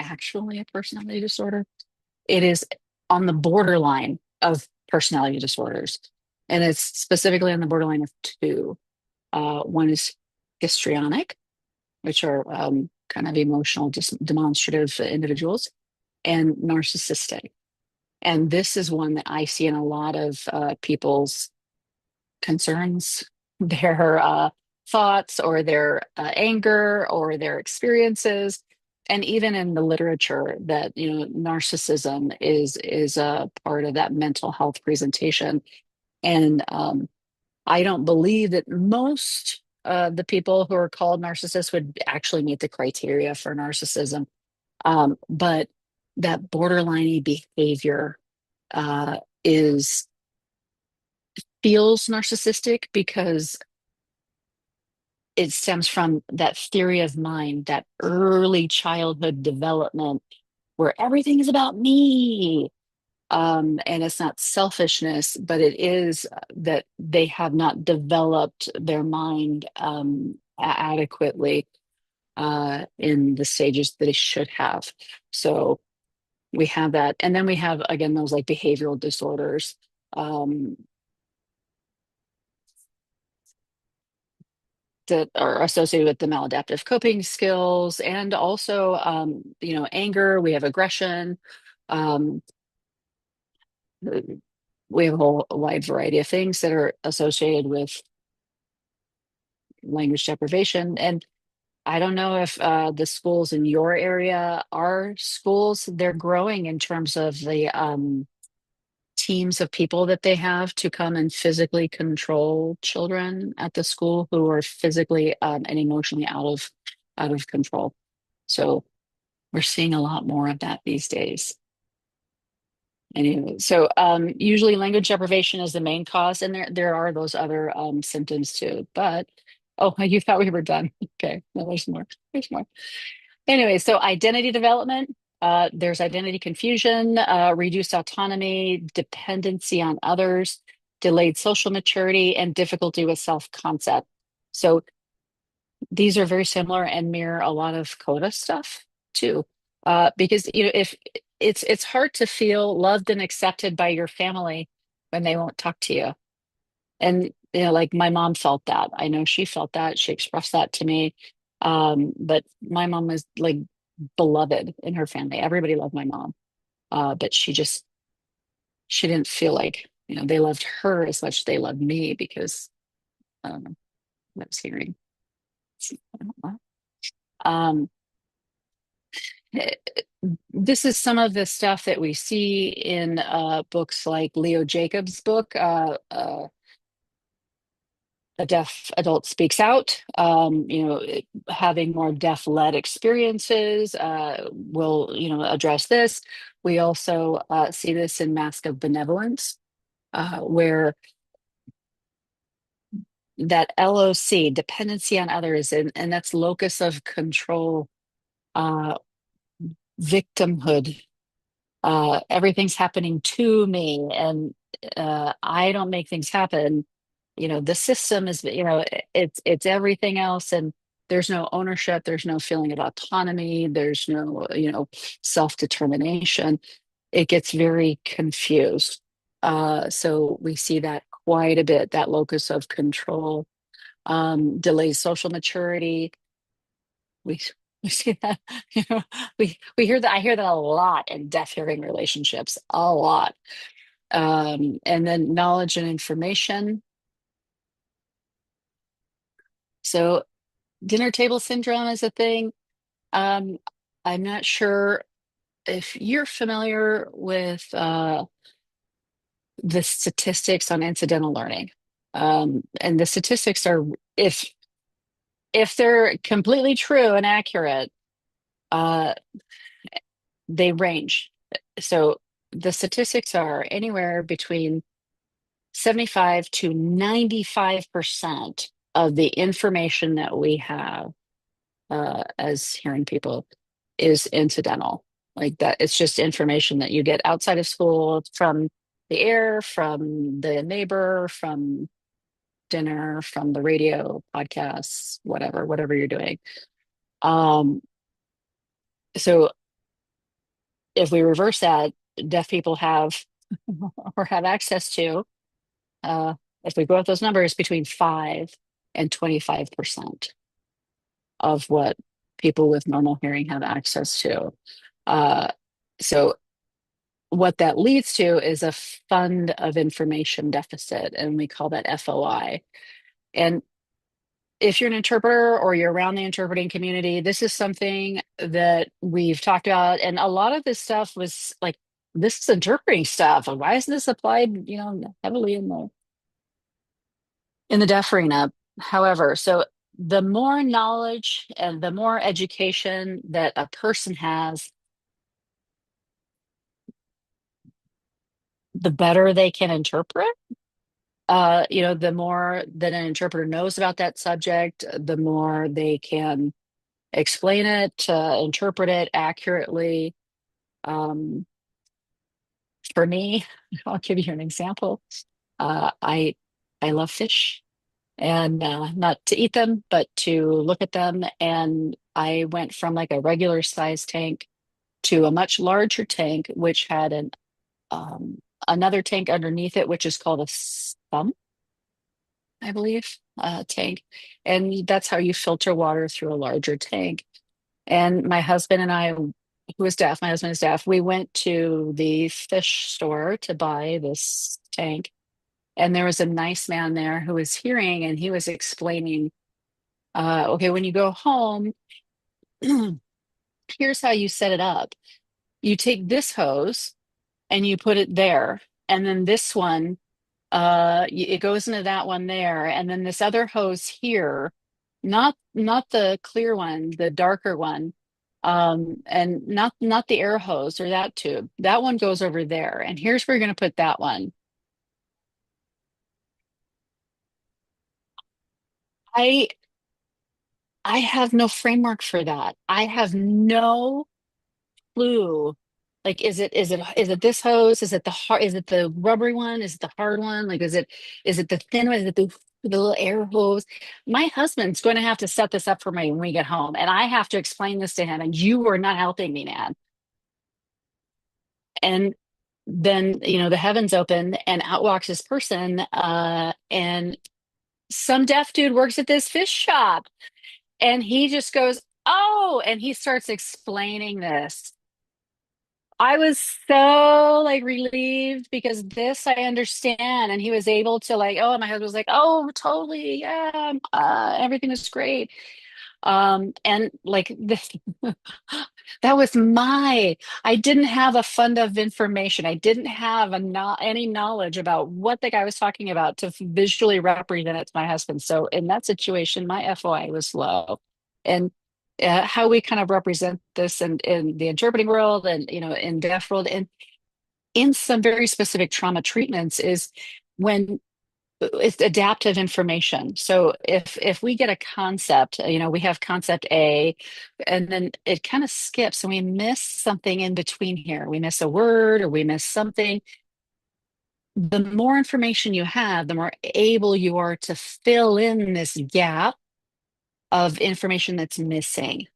actually a personality disorder. It is on the borderline of personality disorders. And it's specifically on the borderline of two. One is histrionic, which are kind of emotional, demonstrative individuals, and narcissistic. And this is one that I see in a lot of people's concerns, their thoughts, or their anger, or their experiences. And even in the literature, that narcissism is a part of that mental health presentation. And I don't believe that most the people who are called narcissists would actually meet the criteria for narcissism. But that borderline behavior is feels narcissistic because it stems from that theory of mind, that early childhood development where everything is about me. And it's not selfishness, but it is that they have not developed their mind adequately in the stages that they should have. So we have that. And then we have, again, those like behavioral disorders. Um, that are associated with the maladaptive coping skills, and also anger. We have aggression. um, we have a whole wide variety of things that are associated with language deprivation. And I don't know if the schools in your area are schools. They're growing in terms of the teams of people that they have to come and physically control children at the school who are physically and emotionally out of control. So we're seeing a lot more of that these days. Anyway, so usually language deprivation is the main cause, and there are those other symptoms too. But oh, you thought we were done? Okay, no, there's more. There's more. Anyway, so identity development. There's identity confusion, reduced autonomy, dependency on others, delayed social maturity, and difficulty with self-concept. So these are very similar and mirror a lot of Coda stuff too. Because if it's hard to feel loved and accepted by your family when they won't talk to you. And like my mom felt that. I know she felt that. She expressed that to me. But my mom was like beloved in her family. Everybody loved my mom. But she didn't feel like, they loved her as much as they loved me, because I was hearing. I don't know. Um, eh, this is some of the stuff that we see in books like Leo Jacobs' book, A Deaf Adult Speaks Out. Having more deaf-led experiences will, address this. We also see this in Mask of Benevolence, where that LOC, dependency on others, and that's locus of control, uh, victimhood. Everything's happening to me, and I don't make things happen. The system is, it's everything else, and there's no ownership, there's no feeling of autonomy, there's no, self-determination. It gets very confused. So we see that quite a bit, that locus of control. Delays social maturity. We we see that, we hear that. I hear that a lot in deaf hearing relationships, a lot. And then knowledge and information. So dinner table syndrome is a thing. Um, I'm not sure if you're familiar with the statistics on incidental learning. And the statistics are, if they're completely true and accurate, uh, they range. So the statistics are anywhere between 75 to 95% of the information that we have as hearing people is incidental. Like that, it's just information that you get outside of school from the air, from the neighbor, from dinner, from the radio, podcasts, whatever you're doing. Um, so if we reverse that, deaf people have or have access to, uh, if we go with those numbers, between 5 and 25% of what people with normal hearing have access to. Uh, so what that leads to is a fund of information deficit, and we call that FOI. And if you're an interpreter or you're around the interpreting community, this is something that we've talked about. And a lot of this stuff was like, this is interpreting stuff. Why isn't this applied, heavily in the deaf arena? However, so the more knowledge and the more education that a person has, the better they can interpret. The more that an interpreter knows about that subject, the more they can explain it, interpret it accurately. Um, for me, I'll give you an example. I love fish, and not to eat them, but to look at them. And I went from like a regular size tank to a much larger tank, which had um, another tank underneath it, which is called a sump, I believe, tank. And that's how you filter water through a larger tank. And my husband and I, who is deaf, my husband is deaf, we went to the fish store to buy this tank. And there was a nice man there who was hearing, and he was explaining, okay, when you go home, here's how you set it up. You take this hose and you put it there, and then this one, it goes into that one there, and then this other hose here, not the clear one, the darker one, and not the air hose or that tube. That one goes over there, and here's where you're going to put that one. I I have no framework for that. I have no clue. Like, is it this hose? Is it the hard? Is it the rubbery one? Is it the hard one? Like, is it the thin one? Is it the little air hose? My husband's going to have to set this up for me when we get home, and I have to explain this to him. And you are not helping me, man. And then the heavens open, and out walks this person, and some deaf dude works at this fish shop, and he just goes, "Oh," and he starts explaining this. I was so like relieved because this I understand. And he was able to like, oh, and my husband was like, oh, totally. Yeah. Everything was great. And like this, that was I didn't have a fund of information. I didn't have any knowledge about what the guy was talking about to visually represent it to my husband. So in that situation, my FOI was low. And how we kind of represent this in the interpreting world and in deaf world and in some very specific trauma treatments is when it's adaptive information. So if we get a concept, we have concept A, and then it kind of skips and we miss something in between here. We miss a word or we miss something. The more information you have, the more able you are to fill in this gap of information that's missing.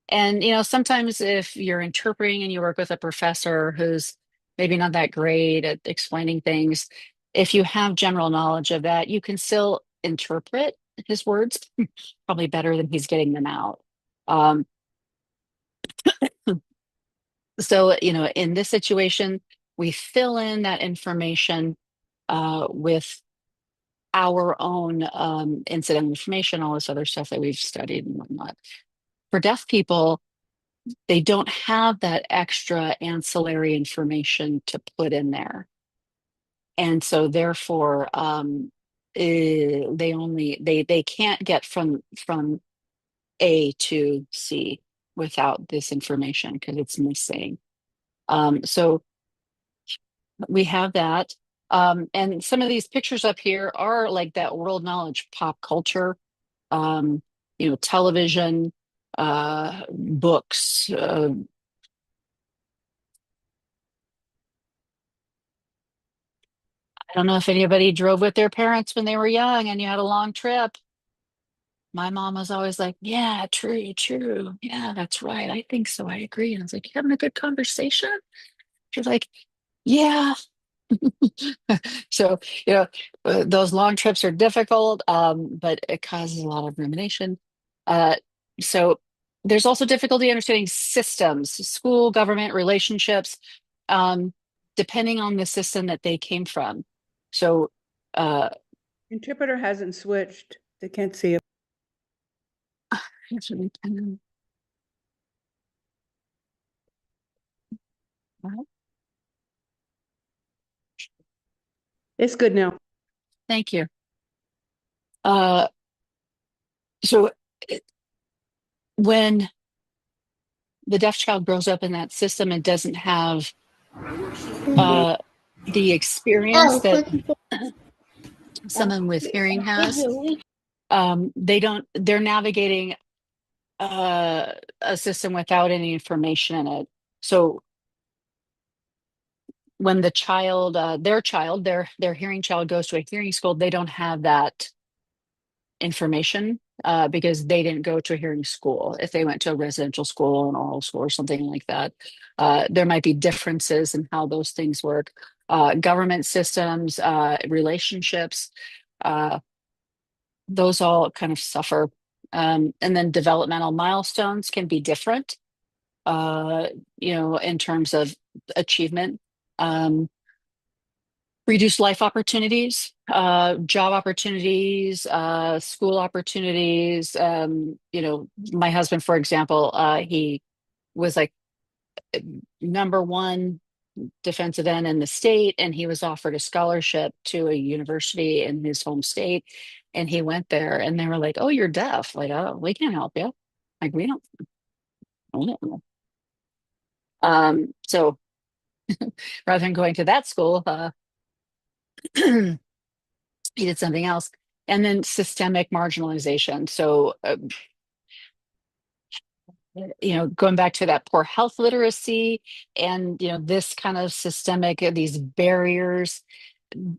And sometimes if you're interpreting and you work with a professor who's maybe not that great at explaining things, if you have general knowledge of that, you can still interpret his words probably better than he's getting them out. Um, so, in this situation, we fill in that information with our own incidental information, all this other stuff that we've studied and whatnot. For deaf people, they don't have that extra ancillary information to put in there. And so therefore, they can't get from A to C without this information because it's missing. So we have that. And some of these pictures up here are like that world knowledge, pop culture, um, television, books. I don't know if anybody drove with their parents when they were young and you had a long trip. My mom was always like, yeah, true, true. Yeah, that's right. I think so. I agree. And I was like, you having a good conversation? She's like, yeah. So, those long trips are difficult, but it causes a lot of rumination. Uh, so there's also difficulty understanding systems, school, government, relationships, um, depending on the system that they came from. So, uh,
Interpreter hasn't switched. They can't see it. It's good now.
thank you. Uh, so when the deaf child grows up in that system and doesn't have the experience that someone with hearing has, they're navigating a system without any information in it. So when the child, their hearing child goes to a hearing school, they don't have that information because they didn't go to a hearing school. If they went to a residential school, an oral school, or something like that, there might be differences in how those things work. Government systems, relationships, those all kind of suffer. And then developmental milestones can be different, in terms of achievement. Reduced life opportunities, job opportunities, school opportunities. My husband, for example, he was like number one defensive end in the state, and he was offered a scholarship to a university in his home state. And he went there, and they were like, "Oh, you're deaf. Like, oh, we can't help you. Like, we don't know." So rather than going to that school, he did something else. And then systemic marginalization. So, going back to that poor health literacy and, this kind of systemic, these barriers,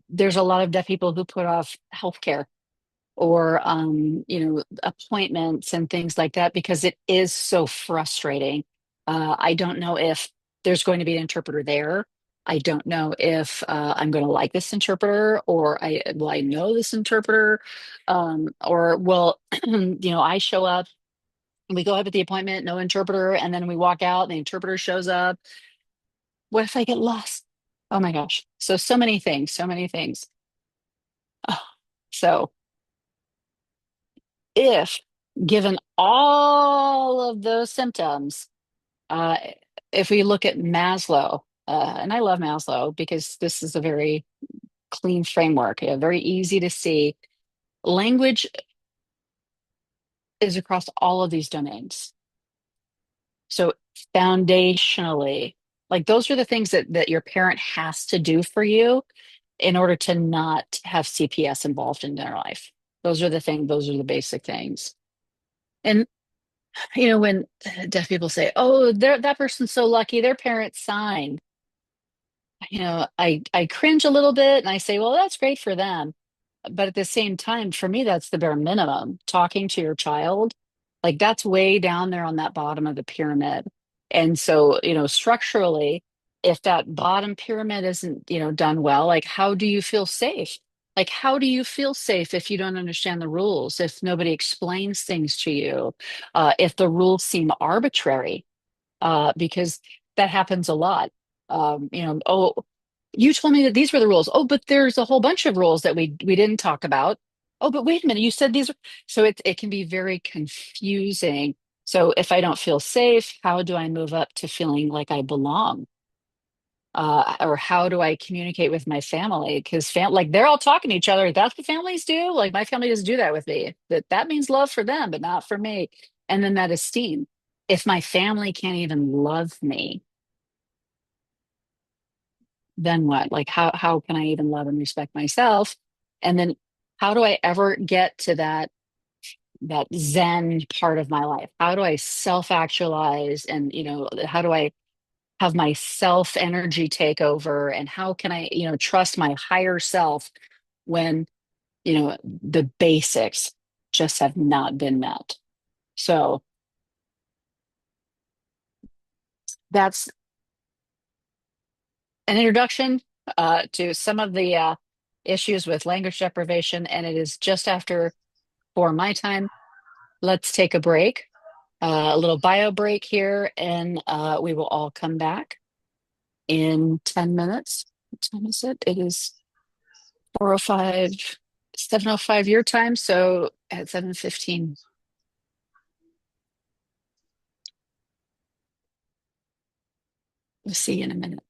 there's a lot of deaf people who put off healthcare or, appointments and things like that because it is so frustrating. I don't know if there's going to be an interpreter there. I don't know if I'm going to like this interpreter or will I know this interpreter, or will I show up and we go up at the appointment, no interpreter, and then we walk out and the interpreter shows up. What if I get lost? Oh my gosh. So many things, so many things. Oh, so if given all of those symptoms, uh, if we look at Maslow, and I love Maslow because this is a very clean framework, very easy to see. Language is across all of these domains. So foundationally, like those are the things that your parent has to do for you in order to not have CPS involved in their life. Those are the basic things. And when deaf people say, "Oh, that person's so lucky, their parents signed," I cringe a little bit and I say, "Well, that's great for them." But at the same time, for me, that's the bare minimum. Talking to your child, like that's way down there on that bottom of the pyramid. And so, structurally, if that bottom pyramid isn't, done well, like how do you feel safe? Like, how do you feel safe if you don't understand the rules, if nobody explains things to you, if the rules seem arbitrary? Because that happens a lot. Oh, you told me that these were the rules. Oh, but there's a whole bunch of rules that we didn't talk about. Oh, but wait a minute, you said these. So it can be very confusing. So if I don't feel safe, how do I move up to feeling like I belong? Or how do I communicate with my family? Because like they're all talking to each other. That's what families do. Like my family doesn't do that with me. That means love for them, but not for me. And then that esteem. If my family can't even love me, then what? Like how can I even love and respect myself? And then how do I ever get to that Zen part of my life? How do I self-actualize, and how do I have my self energy take over, and how can I trust my higher self when the basics just have not been met? So that's an introduction to some of the issues with language deprivation, and it is just after for my time. Let's take a break, a little bio break here, and we will all come back in 10 minutes. What time is it? It is 4:05, 7:05 your time, so at 7:15. We'll see you in a minute.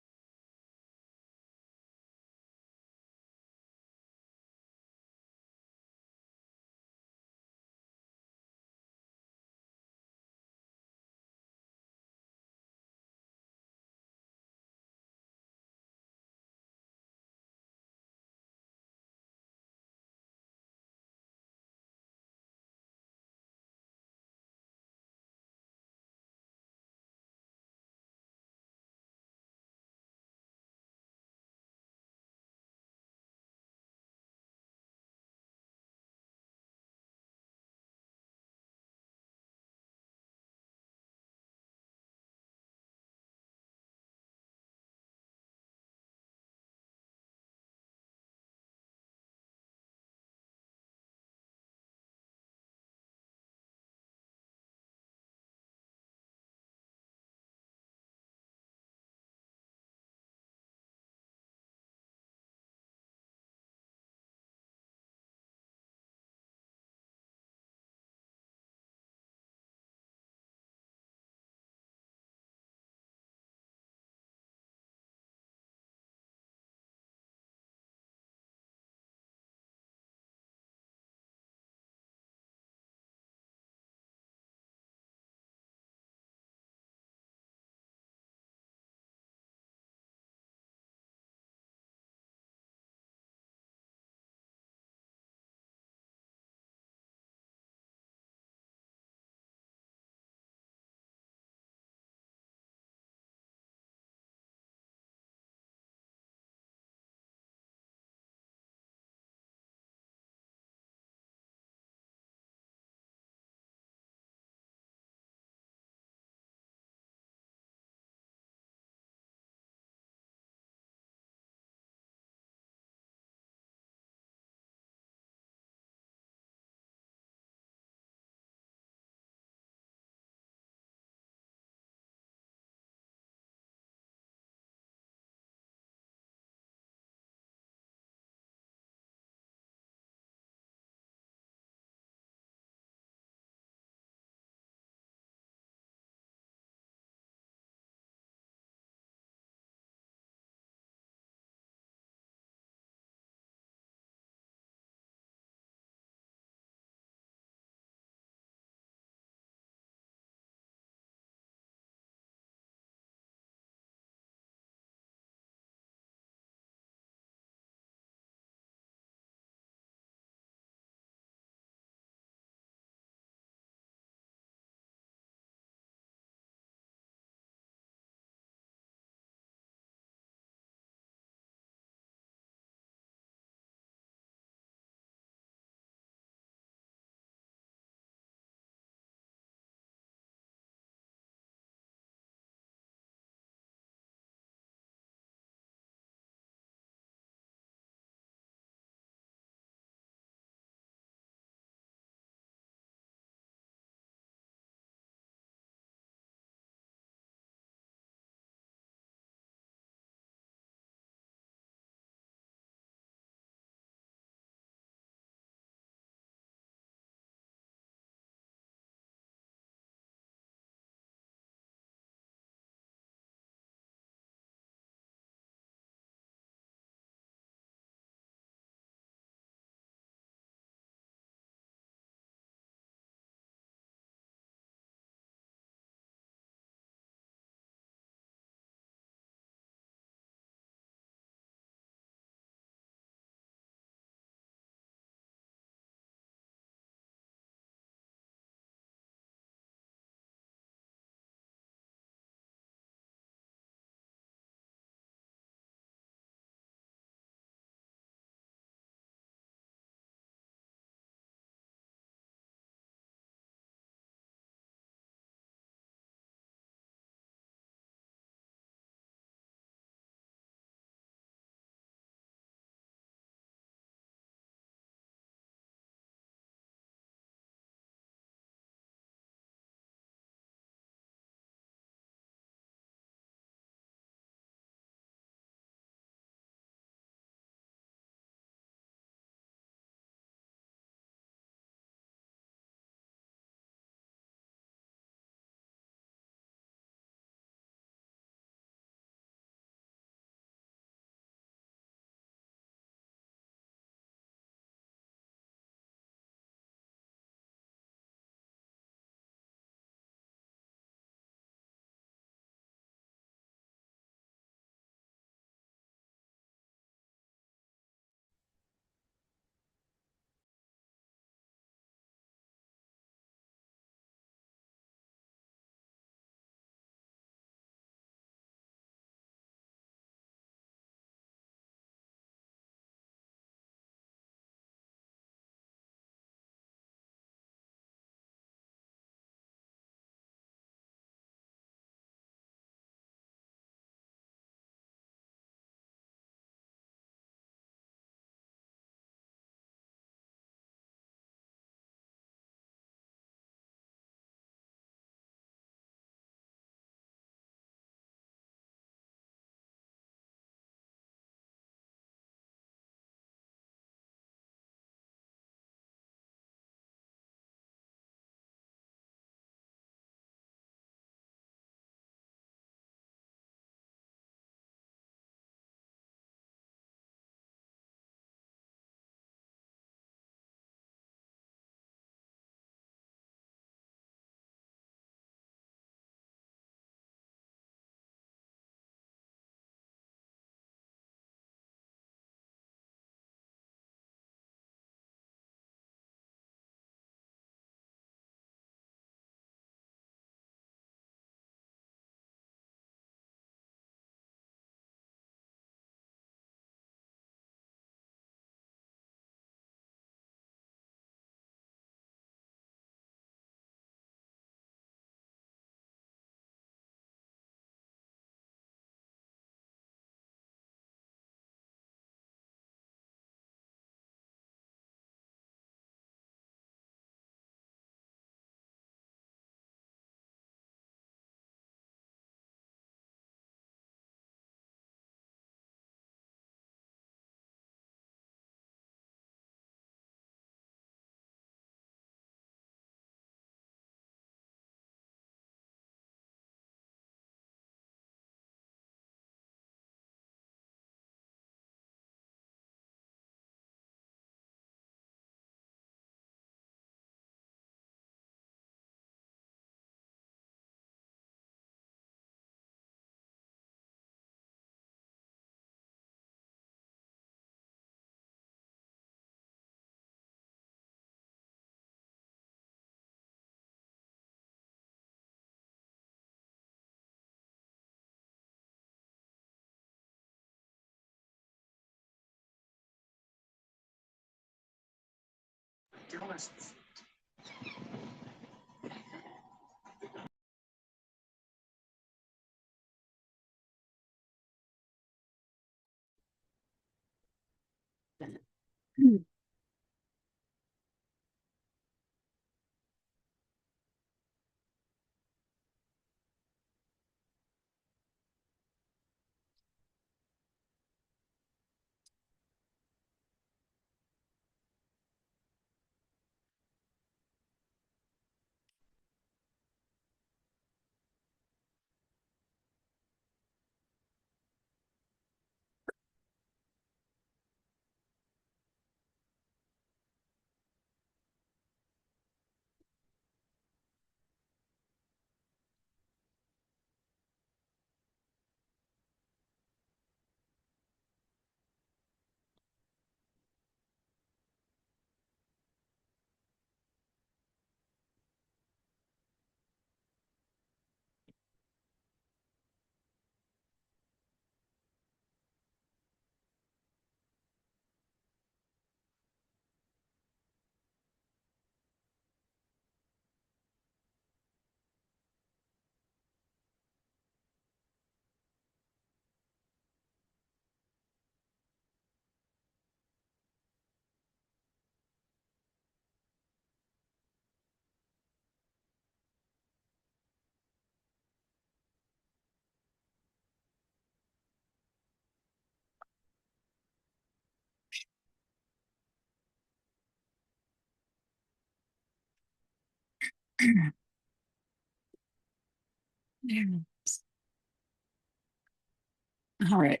All right,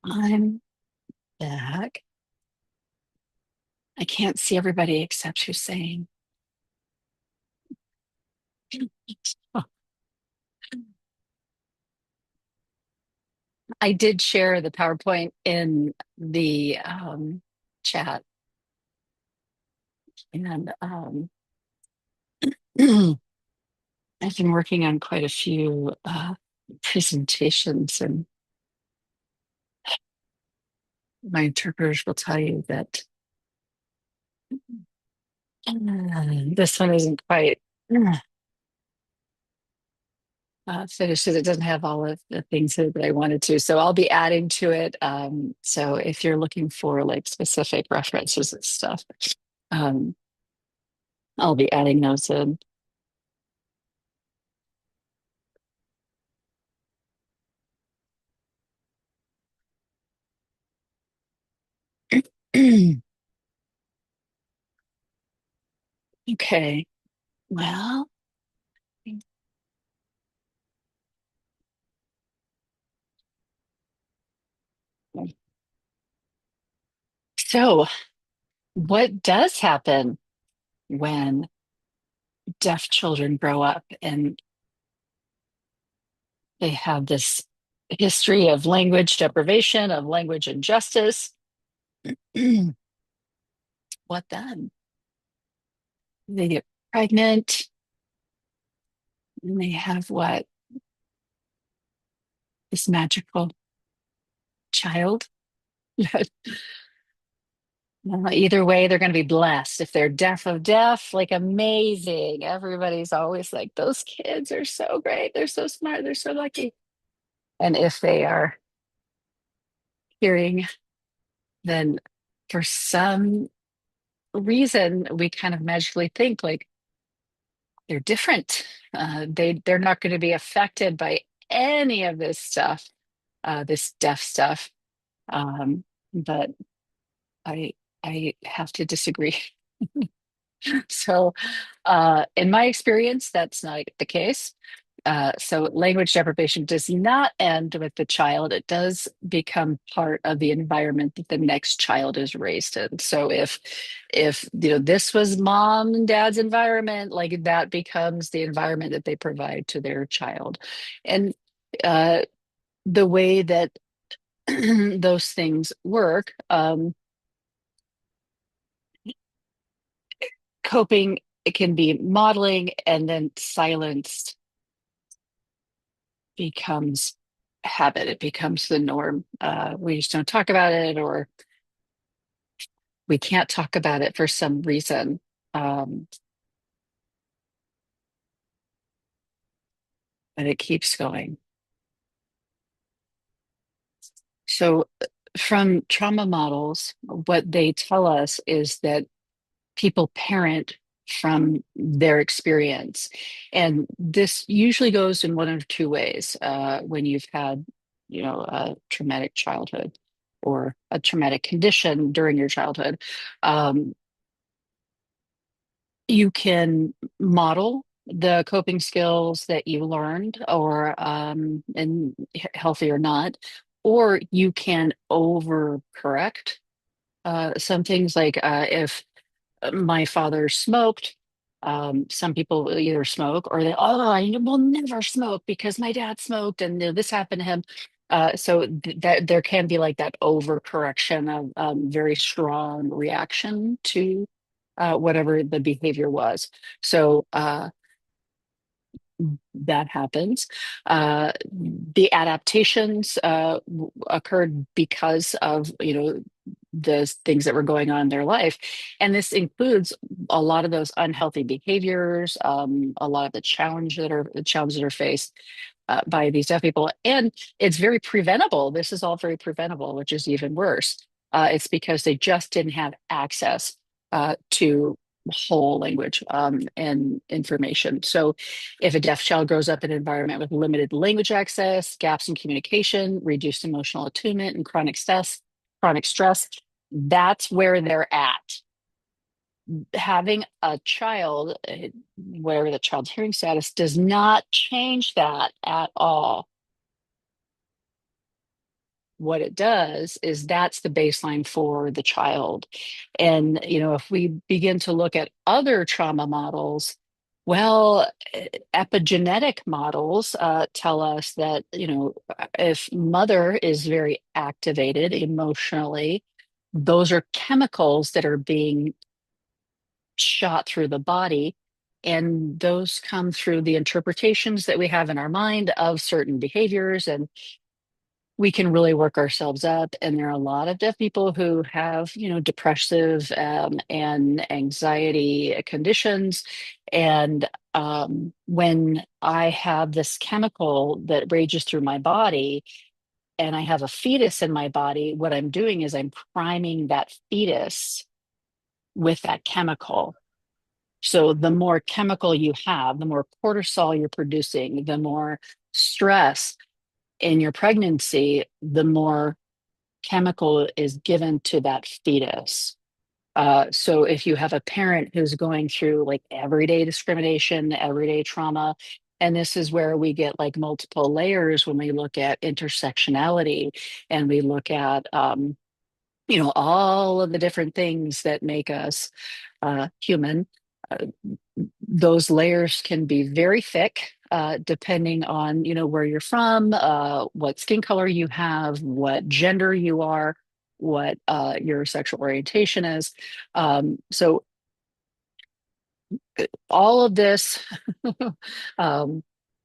I'm back. I can't see everybody except who's saying. I did share the PowerPoint in the chat, and I've been working on quite a few presentations, and my interpreters will tell you that this one isn't quite finished because it doesn't have all of the things that I wanted to. So I'll be adding to it. So if you're looking for like specific references and stuff, um, I'll be adding those in. Okay, well, so what does happen when deaf children grow up and they have this history of language deprivation, of language injustice? What then? They get pregnant and they have what? This magical child. Either way, they're going to be blessed. If they're deaf of deaf, like amazing. Everybody's always like, those kids are so great. They're so smart. They're so lucky. And if they are hearing, then for some reason, we kind of magically think like they're different. They're not going to be affected by any of this stuff, this deaf stuff. But I I have to disagree. So, in my experience, that's not the case. So, language deprivation does not end with the child. It does become part of the environment that the next child is raised in. So, if this was mom and dad's environment, like that becomes the environment that they provide to their child, and uh, the way that those things work. Coping, it can be modeling, and then silenced becomes habit. It becomes the norm. We just don't talk about it, or we can't talk about it for some reason. Um, but it keeps going. So, from trauma models, what they tell us is that people parent from their experience. And this usually goes in one of two ways. When you've had, a traumatic childhood or a traumatic condition during your childhood, um, you can model the coping skills that you learned, or and healthy or not, or you can overcorrect some things, like if my father smoked. Some people either smoke or they, oh, I will never smoke because my dad smoked and this happened to him. That there can be like that overcorrection of very strong reaction to whatever the behavior was. So that happens. The adaptations occurred because of, the things that were going on in their life. And this includes a lot of those unhealthy behaviors, a lot of the challenges that are faced by these deaf people. And it's very preventable. This is all very preventable, which is even worse. It's because they just didn't have access to whole language and information. So if a deaf child grows up in an environment with limited language access, gaps in communication, reduced emotional attunement, and chronic stress, that's where they're at. Having a child, whatever the child's hearing status, does not change that at all. What it does is that's the baseline for the child. And, if we begin to look at other trauma models, well, epigenetic models tell us that, if mother is very activated emotionally, those are chemicals that are being shot through the body. And those come through the interpretations that we have in our mind of certain behaviors. And we can really work ourselves up. And there are a lot of deaf people who have, depressive and anxiety conditions. And when I have this chemical that rages through my body and I have a fetus in my body, what I'm doing is I'm priming that fetus with that chemical. So the more chemical you have, the more cortisol you're producing, the more stress in your pregnancy, the more chemical is given to that fetus. So if you have a parent who's going through like everyday discrimination, everyday trauma, and this is where we get like multiple layers when we look at intersectionality and we look at, all of the different things that make us human. Uh, those layers can be very thick, depending on, where you're from, what skin color you have, what gender you are, what your sexual orientation is. So all of this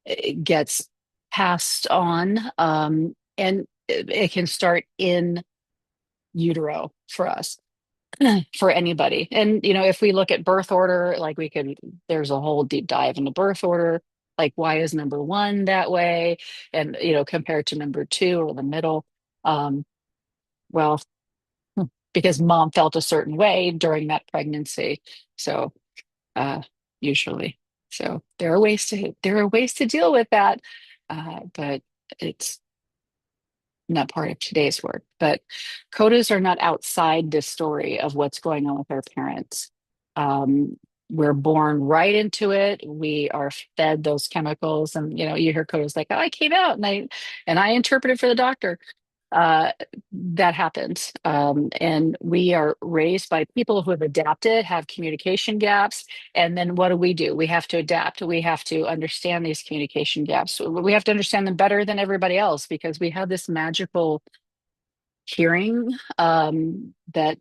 it gets passed on, and it can start in utero for us. For anybody. And, if we look at birth order, like there's a whole deep dive into birth order, like why is number one that way? And, compared to number two or the middle. Um, well, because mom felt a certain way during that pregnancy. So, uh, usually. So there are ways to deal with that. But it's not part of today's work, but codas are not outside this story of what's going on with our parents. We're born right into it. We are fed those chemicals, and you hear codas like, "Oh, I came out and I interpreted for the doctor." Uh, that happens, and we are raised by people who have adapted, have communication gaps, and then what do? We have to adapt. We have to understand these communication gaps. We have to understand them better than everybody else because we have this magical hearing that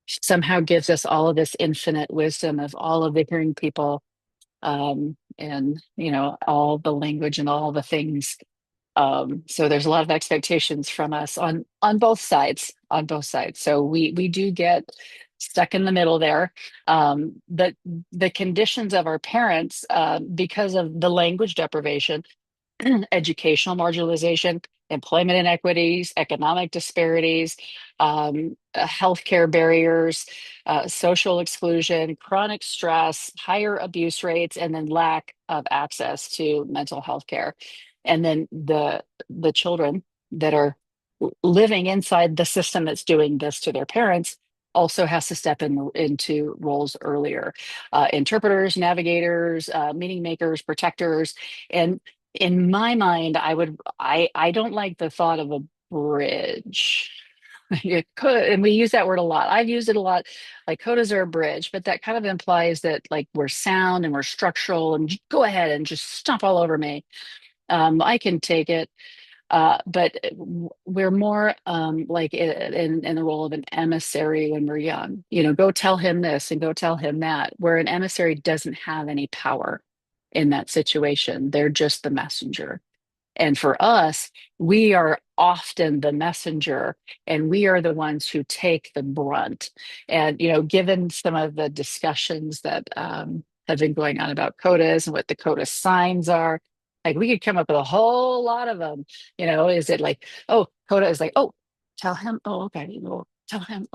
somehow gives us all of this infinite wisdom of all of the hearing people, and all the language and all the things So there's a lot of expectations from us on both sides, on both sides. So we do get stuck in the middle there. The conditions of our parents, because of the language deprivation, educational marginalization, employment inequities, economic disparities, healthcare barriers, social exclusion, chronic stress, higher abuse rates, and then lack of access to mental health care. And then the children that are living inside the system that's doing this to their parents also has to step into roles earlier. Interpreters, navigators, meaning makers, protectors, and in my mind, I don't like the thought of a bridge. It could, and we use that word a lot. I've used it a lot, like Codas are a bridge, but that kind of implies that like we're sound and we're structural and go ahead and just stomp all over me. I can take it. But we're more like in the role of an emissary when we're young. You know, go tell him this and go tell him that, where an emissary doesn't have any power in that situation. They're just the messenger. And for us, we are often the messenger and we are the ones who take the brunt. And, you know, given some of the discussions that have been going on about Codas and what the Coda signs are, like we could come up with a whole lot of them. You know, is it like, oh, Coda is like, oh, tell him, oh, okay, oh, tell him,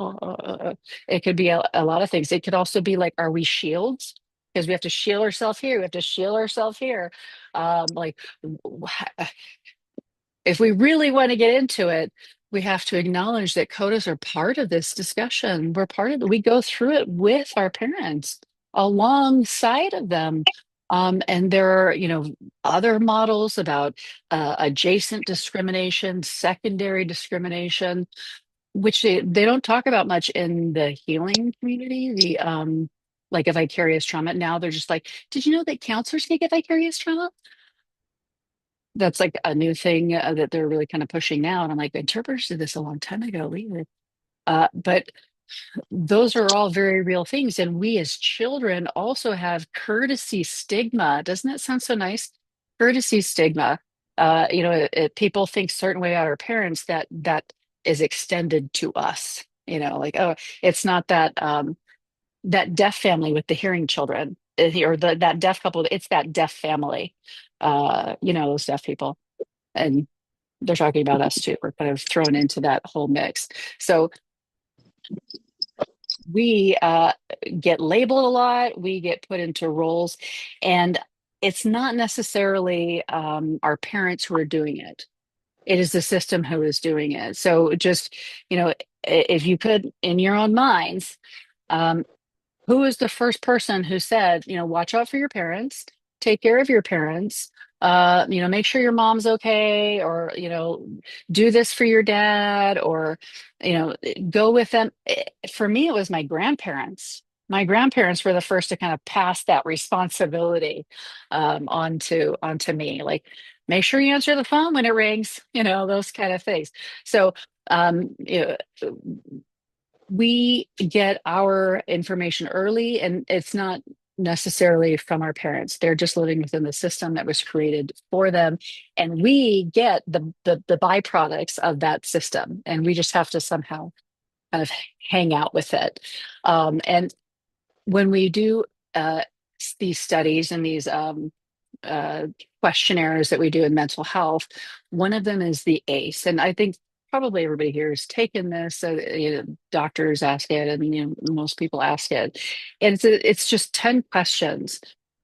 it could be a lot of things. It could also be like, are we shields? Because we have to shield ourselves here. We have to shield ourselves here. Like if we really want to get into it, we have to acknowledge that codas are part of this discussion. We're part of it. We go through it with our parents alongside of them. And there are, you know, other models about adjacent discrimination, secondary discrimination, which they don't talk about much in the healing community. Like a vicarious trauma. Now they're just like, did you know that counselors can get vicarious trauma? That's like a new thing that they're really kind of pushing now. And I'm like, interpreters did this a long time ago. But those are all very real things. And we as children also have courtesy stigma. Doesn't that sound so nice? Courtesy stigma. You know, people think certain way about our parents that is extended to us. You know, like, oh, it's not that deaf family with the hearing children, or that deaf couple. It's that deaf family. You know, those deaf people, and they're talking about us too. We're kind of thrown into that whole mix. So we get labeled a lot. We get put into roles, and it's not necessarily our parents who are doing it. It is the system who is doing it. So just, you know, if you could, in your own minds, um, who was the first person who said, you know, watch out for your parents, take care of your parents, you know, make sure your mom's okay, or, you know, do this for your dad, or, you know, go with them. For me, it was my grandparents. My grandparents were the first to kind of pass that responsibility onto me. Like, make sure you answer the phone when it rings, you know, those kind of things. So, you know, we get our information early, and it's not necessarily from our parents. They're just living within the system that was created for them, and we get the byproducts of that system, and we just have to somehow kind of hang out with it. And when we do these studies and these uh, questionnaires that we do in mental health. One of them is the ACE, and I think probably everybody here has taken this. So, you know, doctors ask it, and you know, most people ask it, and it's just 10 questions,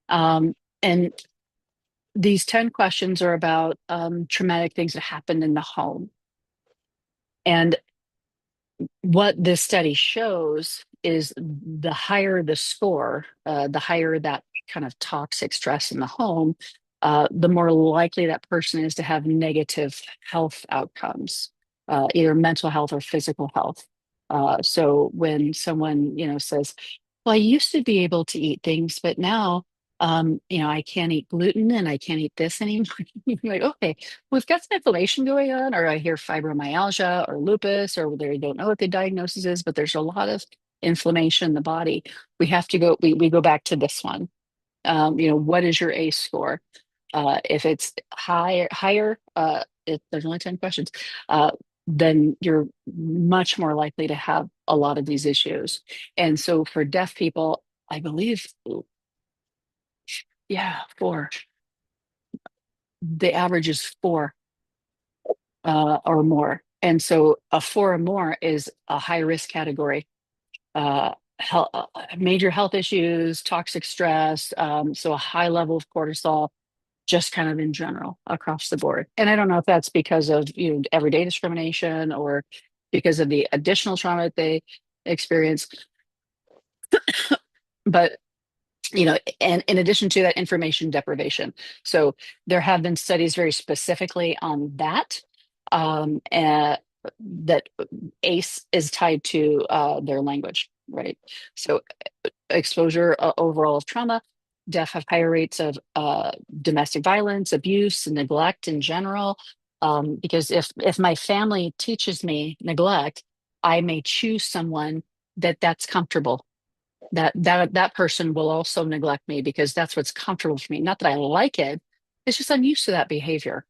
and these 10 questions are about traumatic things that happened in the home. And what this study shows is the higher the score, the higher that kind of toxic stress in the home, the more likely that person is to have negative health outcomes, either mental health or physical health. So when someone, you know, says, well, I used to be able to eat things, but now, you know, I can't eat gluten and I can't eat this anymore. You're like, okay, we've got some inflammation going on, or I hear fibromyalgia or lupus, or they don't know what the diagnosis is, but there's a lot of inflammation in the body. We have to go, we go back to this one. You know, what is your ACE score? If it's higher, if there's only 10 questions, then you're much more likely to have a lot of these issues. And so for deaf people, I believe, yeah, four. The average is four or more. And so a four or more is a high risk category. Major health issues, toxic stress, so a high level of cortisol, just kind of in general across the board. And I don't know if that's because of everyday discrimination or because of the additional trauma that they experience, but and in addition to that, information deprivation. So there have been studies very specifically on that, that ACE is tied to their language, right? So exposure overall of trauma, deaf have higher rates of domestic violence, abuse, and neglect in general. Because if my family teaches me neglect, I may choose someone that's comfortable, that person will also neglect me because that's what's comfortable for me. Not that I like it, it's just I'm used to that behavior.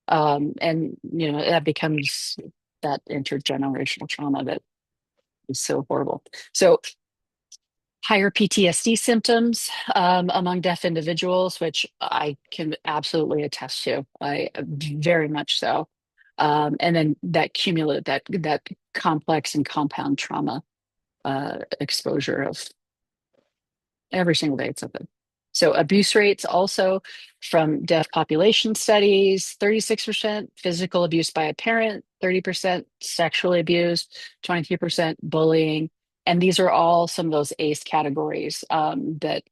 And that becomes that intergenerational trauma that is so horrible. So higher PTSD symptoms among deaf individuals, which I can absolutely attest to. I very much so. And then that cumulative, that complex and compound trauma exposure of every single day it's something. So abuse rates also from deaf population studies, 36% physical abuse by a parent, 30% sexually abused, 23% bullying. And these are all some of those ACE categories that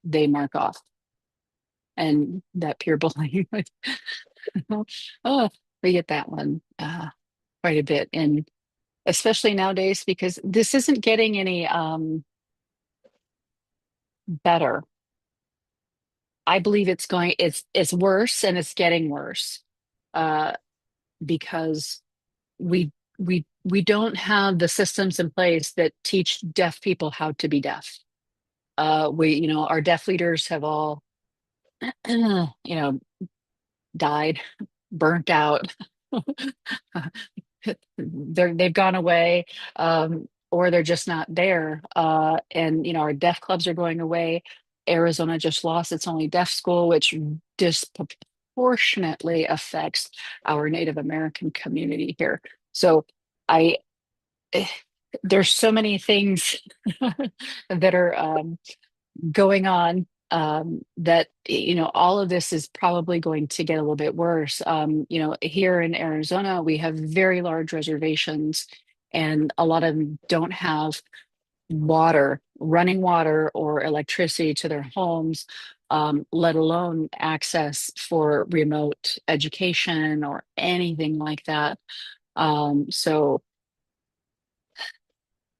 they mark off. And that peer bullying, oh, we get that one quite a bit. And especially nowadays, because this isn't getting any better. I believe it's worse and it's getting worse uh, because we don't have the systems in place that teach deaf people how to be deaf. Our deaf leaders have all, died, burnt out. They've gone away, or they're just not there. And our deaf clubs are going away. Arizona just lost its only deaf school, which disproportionately affects our Native American community here. So I eh, there's so many things that are going on, that all of this is probably going to get a little bit worse. Here in Arizona we have very large reservations, and a lot of them don't have running water or electricity to their homes, let alone access for remote education or anything like that. So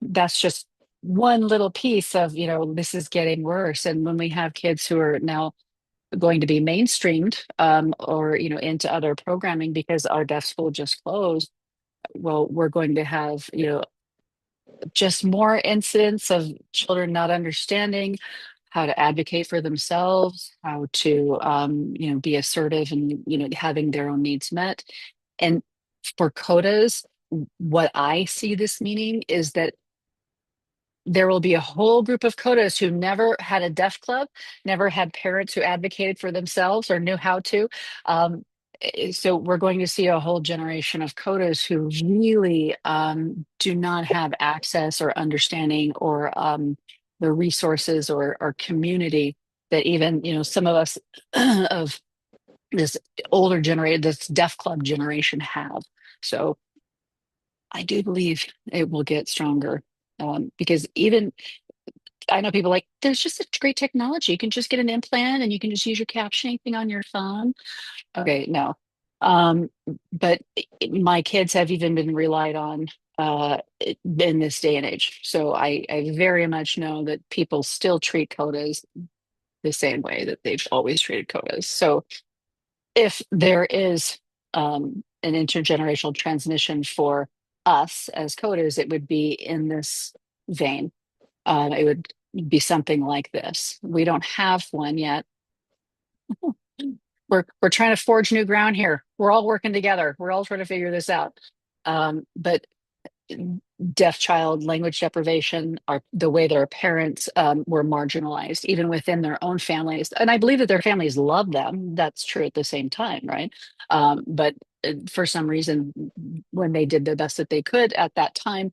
that's just one little piece of, this is getting worse. And when we have kids who are now going to be mainstreamed, or, into other programming because our deaf school just closed, well, we're going to have, just more incidents of children not understanding how to advocate for themselves, how to, be assertive and, having their own needs met. And for Codas, what I see this meaning is that there will be a whole group of Codas who never had a deaf club, never had parents who advocated for themselves or knew how to. So we're going to see a whole generation of Codas who really do not have access or understanding or the resources or community that even, some of us of this older generation, this deaf club generation have. So I do believe it will get stronger, because even I know people like, there's just such great technology. You can just get an implant and you can just use your captioning thing on your phone. Okay, no. Um, but my kids have even been relied on in this day and age. So I very much know that people still treat Codas the same way that they've always treated Codas. So if there is an intergenerational transmission for us as Codas, it would be in this vein. It would be something like this. We don't have one yet. we're trying to forge new ground here. We're all working together. We're all trying to figure this out. But deaf child language deprivation are the way their parents were marginalized, even within their own families. And I believe that their families love them. That's true at the same time, right? But for some reason, when they did the best that they could at that time,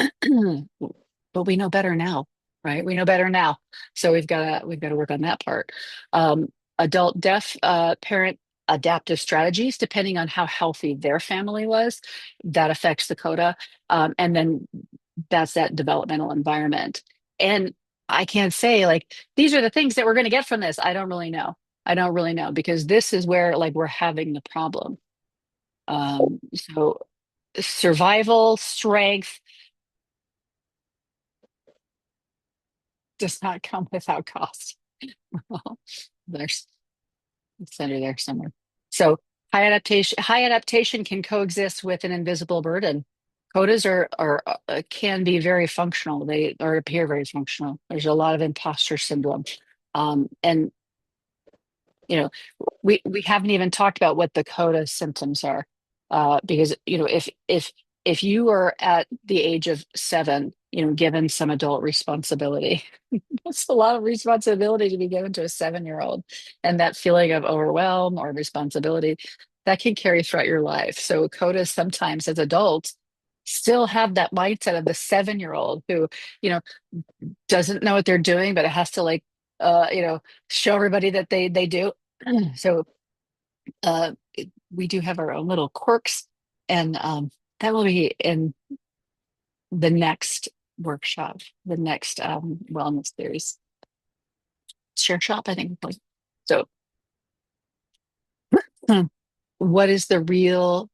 but we know better now, right? We know better now. So we've got to work on that part. Um, Adult deaf parent adaptive strategies, depending on how healthy their family was, that affects the coda. And then that's that developmental environment. And I can't say like these are the things that we're going to get from this. I don't really know. I don't really know because this is where like we're having the problem. So survival strength does not come without cost. Well, there's it's under there somewhere. So high adaptation can coexist with an invisible burden. Codas are can be very functional. They or appear very functional. There's a lot of imposter syndrome, and you know we haven't even talked about what the coda symptoms are, because if you are at the age of 7, given some adult responsibility, that's a lot of responsibility to be given to a 7-year-old, and that feeling of overwhelm or responsibility that can carry throughout your life. So codas sometimes as adults still have that mindset of the 7-year-old who you know doesn't know what they're doing, but it has to like show everybody that they do. So we do have our own little quirks, and that will be in the next workshop, the next wellness series. Share shop, I think. So, what is the real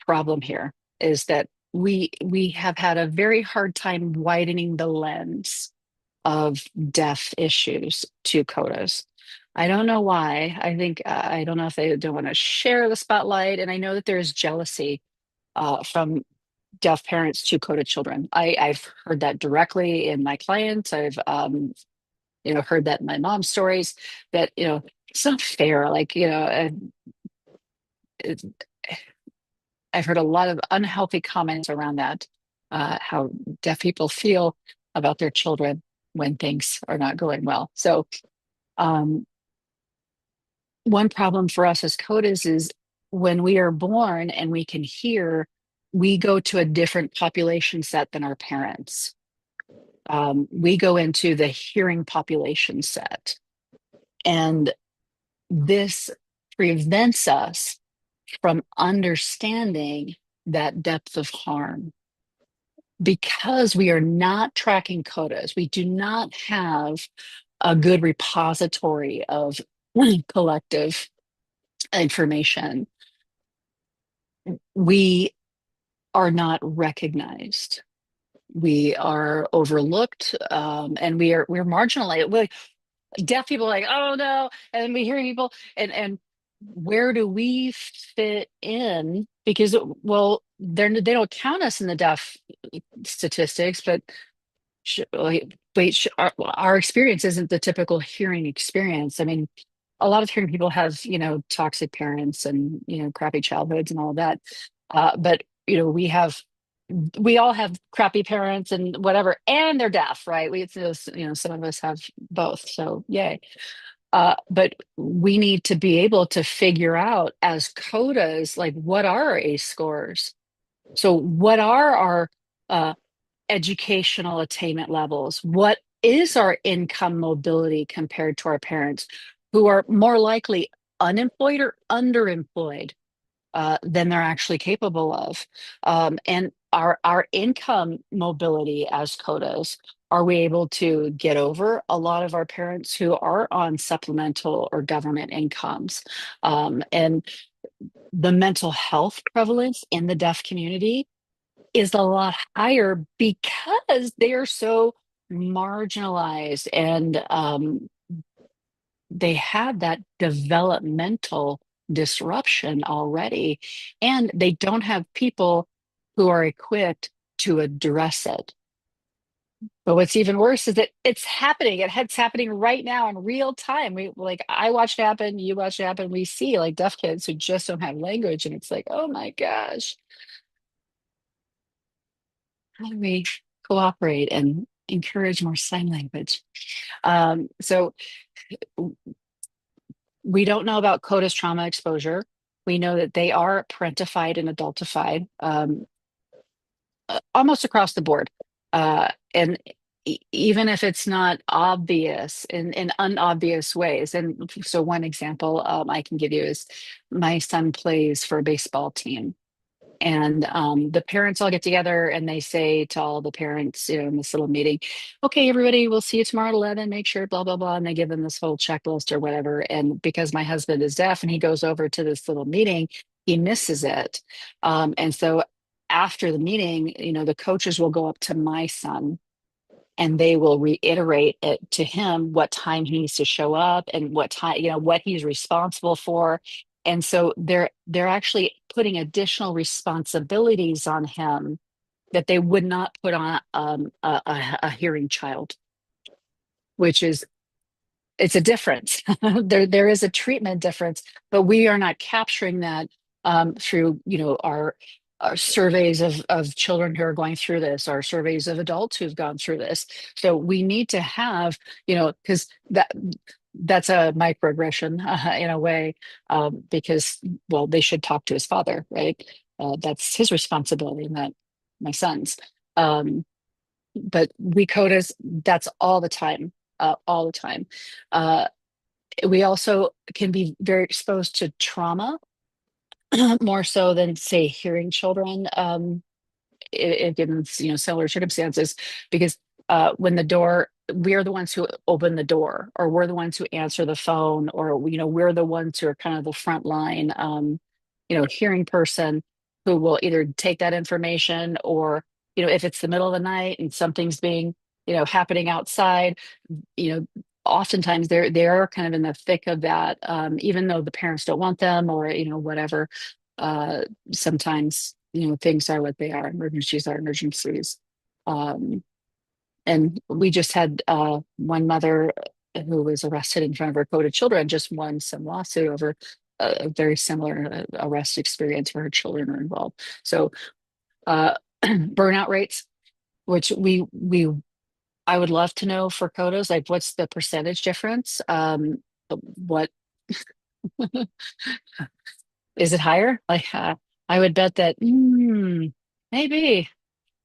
problem here? Is that we have had a very hard time widening the lens of deaf issues to codas. I don't know why. I think I don't know if they don't want to share the spotlight, and I know that there is jealousy from deaf parents to coda children. I've heard that directly in my clients. I've heard that in my mom's stories that it's not fair. Like it, I've heard a lot of unhealthy comments around that, how deaf people feel about their children when things are not going well. So, um, one problem for us as codas is when we are born and we can hear, we go to a different population set than our parents. We go into the hearing population set, and this prevents us from understanding that depth of harm because we are not tracking codas. We do not have a good repository of collective information. We are not recognized. We are overlooked, and we're marginalized. Deaf people are like, oh no, and we hear people, and where do we fit in? Because well, they don't count us in the deaf statistics, but our experience isn't the typical hearing experience. I mean, a lot of hearing people have toxic parents and crappy childhoods and all of that, but we all have crappy parents and whatever, and they're deaf, right? Some of us have both, so yay. But we need to be able to figure out as codas, like what are our ACE scores? So what are our educational attainment levels? What is our income mobility compared to our parents who are more likely unemployed or underemployed than they're actually capable of? And our income mobility as codas, are we able to get over a lot of our parents who are on supplemental or government incomes? And the mental health prevalence in the deaf community is a lot higher because they are so marginalized, and they have that developmental disruption already, and they don't have people who are equipped to address it. But what's even worse is that it's happening. It's happening right now in real time. I watch it happen, you watch it happen. We see like deaf kids who just don't have language, and it's like, oh my gosh, how do we cooperate and encourage more sign language? So we don't know about Codas trauma exposure. We know that they are parentified and adultified, almost across the board. And even if it's not obvious in unobvious ways. And so one example I can give you is my son plays for a baseball team. And the parents all get together and they say to all the parents, in this little meeting, okay, everybody, we'll see you tomorrow at 11, make sure, blah, blah, blah. And they give them this whole checklist or whatever. And because my husband is deaf and he goes over to this little meeting, he misses it. And so after the meeting, the coaches will go up to my son and they will reiterate it to him what time he needs to show up and what time, what he's responsible for. And so they're actually putting additional responsibilities on him that they would not put on a hearing child, which is it's a difference. There is a treatment difference, but we are not capturing that through our surveys of children who are going through this, our surveys of adults who've gone through this. So we need to have, because that's a microaggression in a way, because well, they should talk to his father, right? That's his responsibility, not my son's. But we CODAs, that's all the time, all the time. Uh, we also can be very exposed to trauma more so than, say, hearing children, given similar circumstances, because when we're the ones who open the door, or we're the ones who answer the phone, or we're the ones who are kind of the front line, hearing person who will either take that information, or if it's the middle of the night and something's being happening outside, oftentimes they're kind of in the thick of that, even though the parents don't want them, or whatever. uh Sometimes things are what they are. Emergencies are emergencies. um and we just had one mother who was arrested in front of her coded children, just won some lawsuit over a very similar arrest experience where her children are involved. So burnout rates, which we I would love to know for Codas, like what's the percentage difference? What is it higher? Like I would bet that maybe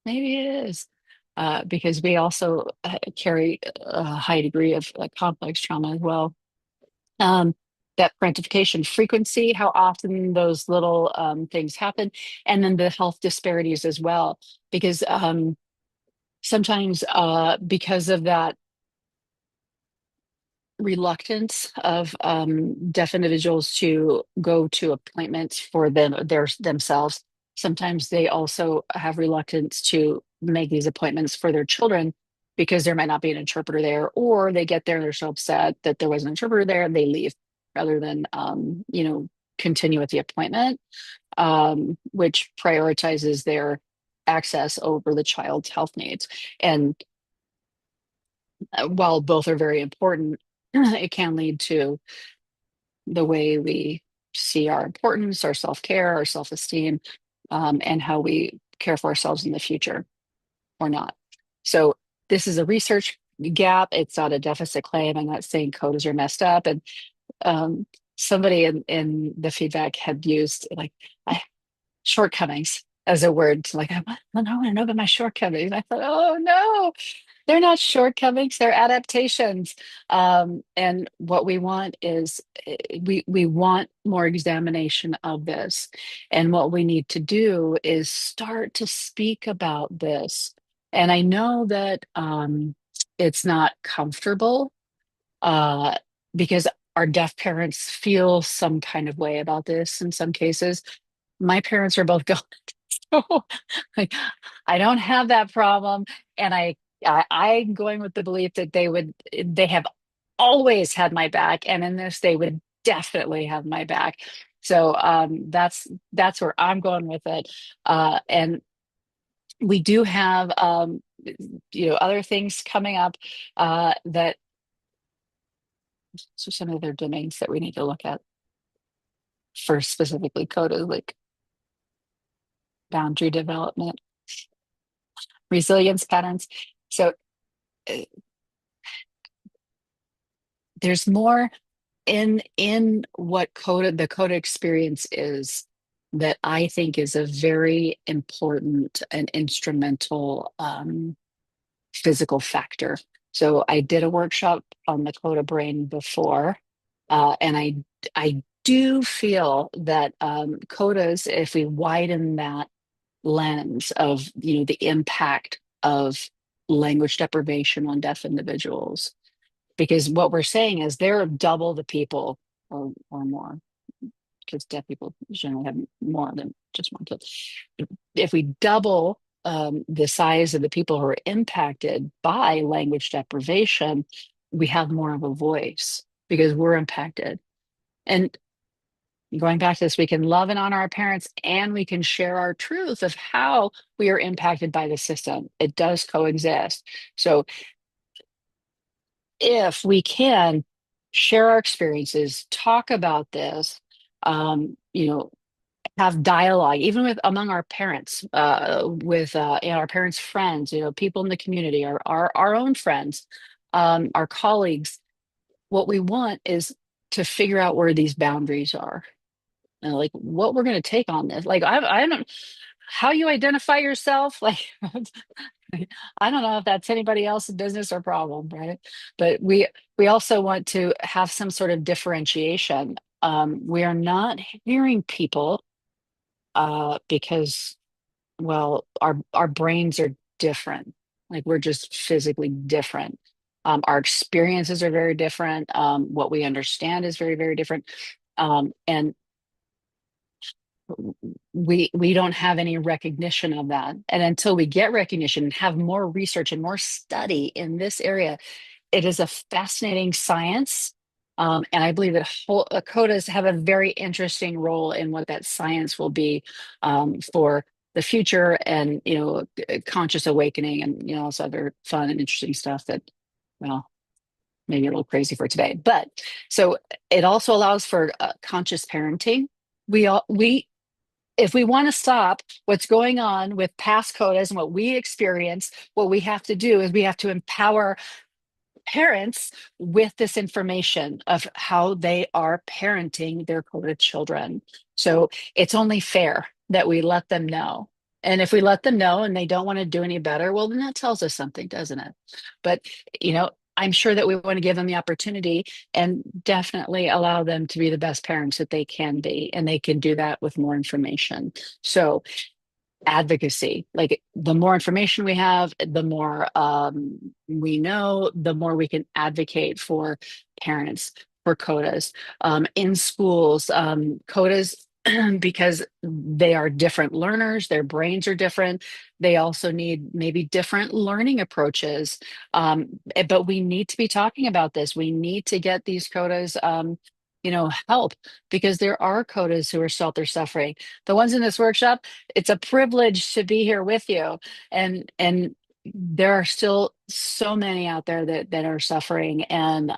it is, because we also carry a high degree of complex trauma as well. Um, that parentification frequency, how often those little things happen, and then the health disparities as well, because sometimes because of that reluctance of deaf individuals to go to appointments for themselves. Sometimes they also have reluctance to make these appointments for their children because there might not be an interpreter there, or they get there and they're so upset that there was an interpreter there and they leave rather than continue with the appointment, which prioritizes their access over the child's health needs. And while both are very important, it can lead to the way we see our importance, our self-care, our self-esteem, and how we care for ourselves in the future or not. So this is a research gap. It's not a deficit claim. I'm not saying codes are messed up. And um, somebody in the feedback had used shortcomings as a word. Like, I want to know about my shortcomings. And I thought, oh no, they're not shortcomings, they're adaptations. And what we want is we want more examination of this. And what we need to do is start to speak about this. And I know that it's not comfortable, uh, because our deaf parents feel some kind of way about this in some cases. My parents are both gone. So like, I don't have that problem. And I'm going with the belief that they have always had my back. And in this, they would definitely have my back. So that's where I'm going with it. And we do have other things coming up that so some of their domains that we need to look at for specifically Coda, like boundary development, resilience patterns. So there's more in what the Coda experience is that I think is a very important and instrumental physical factor. So I did a workshop on the Coda brain before, and I do feel that Codas, if we widen that lens of the impact of language deprivation on deaf individuals, because what we're saying is there are double the people or more, because deaf people generally have more than just one kid. If we double the size of the people who are impacted by language deprivation, we have more of a voice because we're impacted. And going back to this, we can love and honor our parents, and we can share our truth of how we are impacted by the system. It does coexist. So if we can share our experiences, talk about this, have dialogue, even with among our parents, with our parents' friends, people in the community, our own friends, our colleagues. What we want is to figure out where these boundaries are, and like what we're going to take on this. Like I don't how you identify yourself, like I don't know if that's anybody else's business or problem, right? But we also want to have some sort of differentiation. We are not hearing people because, well, our brains are different. Like we're just physically different. Our experiences are very different. What we understand is very, very different. And we don't have any recognition of that. And until we get recognition and have more research and more study in this area, it is a fascinating science. And I believe that Codas have a very interesting role in what that science will be for the future, and conscious awakening, and also other fun and interesting stuff that, well, maybe a little crazy for today. But so it also allows for conscious parenting. We if we want to stop what's going on with past Codas and what we experience, what we have to do is we have to empower parents with this information of how they are parenting their Coda children. So it's only fair that we let them know. And if we let them know and they don't want to do any better, well, then that tells us something, doesn't it? But, I'm sure that we want to give them the opportunity and definitely allow them to be the best parents that they can be. And they can do that with more information. So advocacy, like the more information we have, the more we know, the more we can advocate for parents, for Codas in schools. Codas because they are different learners, their brains are different, they also need maybe different learning approaches. But we need to be talking about this. We need to get these Codas help, because there are Codas who are they're suffering. The ones in this workshop, it's a privilege to be here with you, and there are still so many out there that are suffering and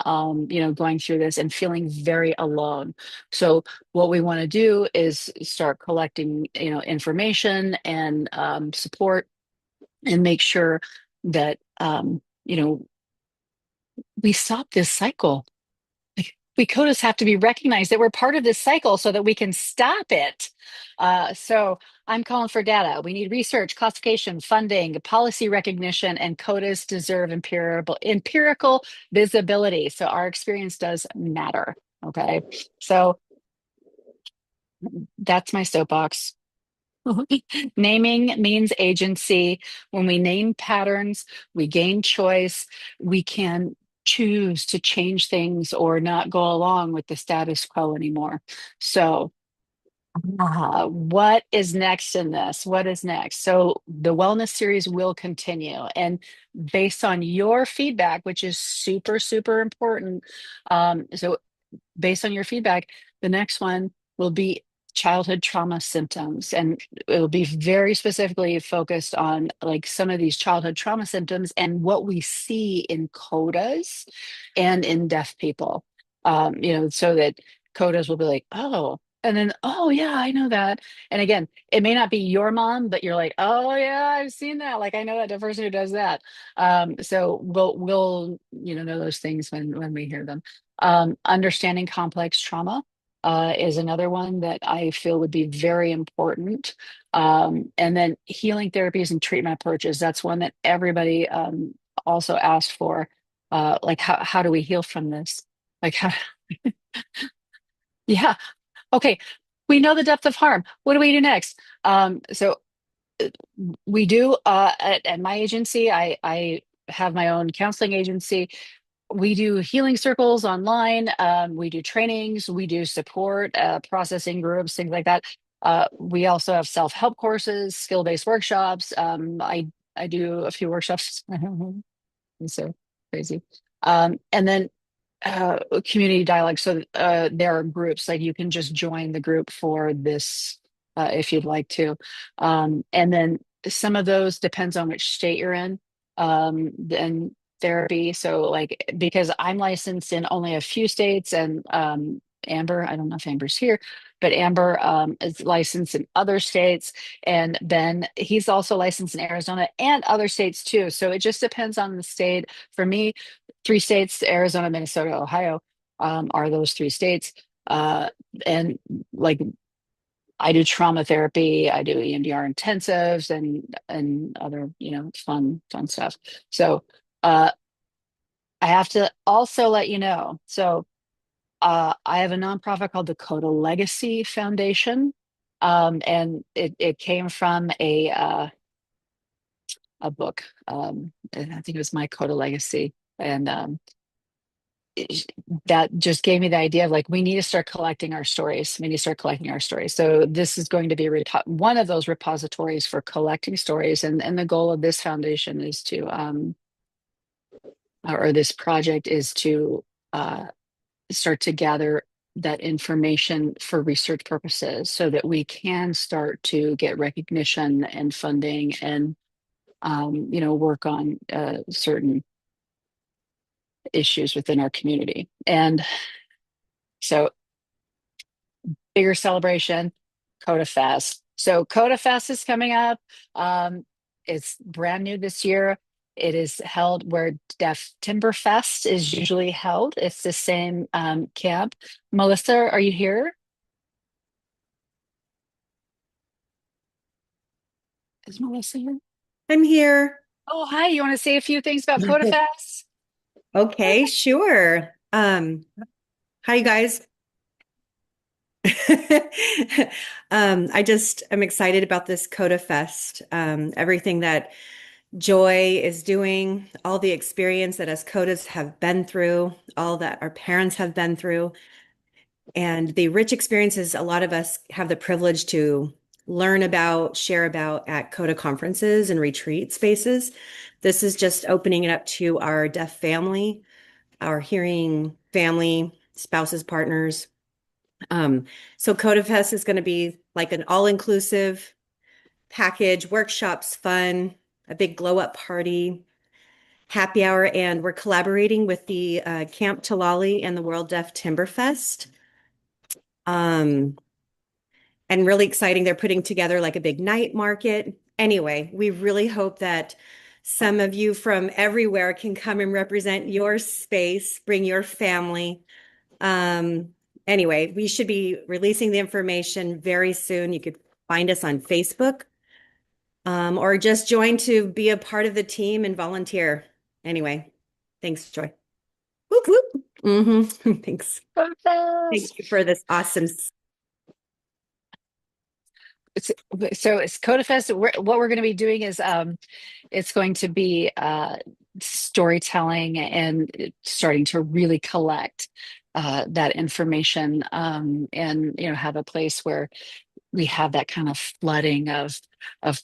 going through this and feeling very alone. So what we want to do is start collecting information and support, and make sure that we stop this cycle. We Codas have to be recognized that we're part of this cycle so that we can stop it. So I'm calling for data. We need research, classification, funding, policy recognition, and Codas deserve empirical visibility. So our experience does matter. Okay. So that's my soapbox. Naming means agency. When we name patterns, we gain choice. We can choose to change things or not go along with the status quo anymore. So, what is next in this? What is next? So, the wellness series will continue. And based on your feedback, which is super, super important. So, based on your feedback, the next one will be childhood trauma symptoms, and it will be very specifically focused on like some of these childhood trauma symptoms and what we see in Codas and in deaf people. So that Codas will be like, oh, and then, oh yeah, I know that. And again, it may not be your mom, but you're like, oh yeah, I've seen that. Like I know that person who does that. So we'll know those things when we hear them. Understanding complex trauma is another one that I feel would be very important. And then healing therapies and treatment approaches. That's one that everybody also asked for. Like how do we heal from this? Like how? Yeah. Okay. We know the depth of harm. What do we do next? So we do at my agency. I have my own counseling agency. We do healing circles online. We do trainings. We do support, processing groups, things like that. We also have self-help courses, skill-based workshops. I do a few workshops. It's so crazy. And then community dialogue. So there are groups like you can just join the group for this if you'd like to. And then some of those depends on which state you're in. Then therapy. So like because I'm licensed in only a few states, and Amber, I don't know if Amber's here, but Amber is licensed in other states, and Ben, he's also licensed in Arizona and other states too. So it just depends on the state. For me, three states, Arizona, Minnesota, Ohio, are those three states. And like I do trauma therapy, I do EMDR intensives and other, fun stuff. So I have to also let you know. So I have a nonprofit called the Coda Legacy Foundation. And it came from a book. And I think it was My Coda Legacy. And that just gave me the idea of like we need to start collecting our stories. We need to start collecting our stories. So this is going to be one of those repositories for collecting stories. And the goal of this foundation is to or this project is to start to gather that information for research purposes so that we can start to get recognition and funding and work on certain issues within our community. And so bigger celebration, Coda Fest. So Coda Fest is coming up. It's brand new this year. It is held where Deaf Timber Fest is usually held. It's the same camp. Melissa, are you here? Is Melissa here?
I'm here.
Oh, hi. You want to say a few things about Coda Fest?
Okay, sure. Hi, you guys. I'm excited about this Coda Fest. Everything that Joy is doing, all the experience that us Codas have been through, all that our parents have been through, and the rich experiences a lot of us have the privilege to learn about, share about at Coda conferences and retreat spaces. This is just opening it up to our deaf family, our hearing family, spouses, partners. So Coda Fest is going to be like an all-inclusive package, workshops, fun, a big glow up party, happy hour, and we're collaborating with the Camp Talali and the World Deaf Timber Fest. And really exciting. They're putting together like a big night market. Anyway, we really hope that some of you from everywhere can come and represent your space, bring your family. Anyway, we should be releasing the information very soon. You could find us on Facebook, or just join to be a part of the team and volunteer. Anyway, thanks, Joy. Whoop, whoop. Thanks.
Coda Fest.
Thank you for this awesome.
So it's Coda Fest. What we're going to be doing is it's going to be storytelling and starting to really collect that information and have a place where we have that kind of flooding of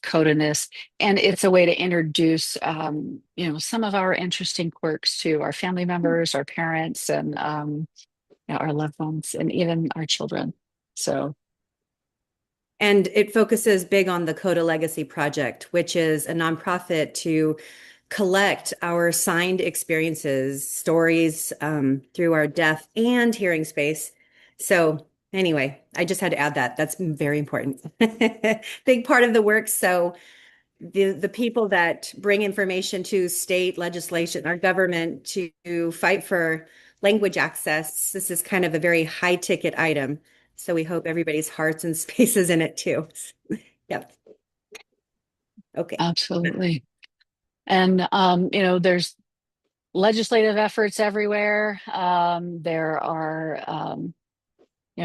Coda-ness, and it's a way to introduce some of our interesting quirks to our family members, our parents, and our loved ones, and even our children. So
And it focuses big on the Coda Legacy Project, which is a nonprofit to collect our signed experiences, stories through our deaf and hearing space. So anyway, I just had to add that. That's very important. Big part of the work. So the people that bring information to state legislation, our government to fight for language access, this is kind of a very high ticket item. So we hope everybody's hearts and spaces in it too. Yep. Okay.
Absolutely. And, there's legislative efforts everywhere. There are,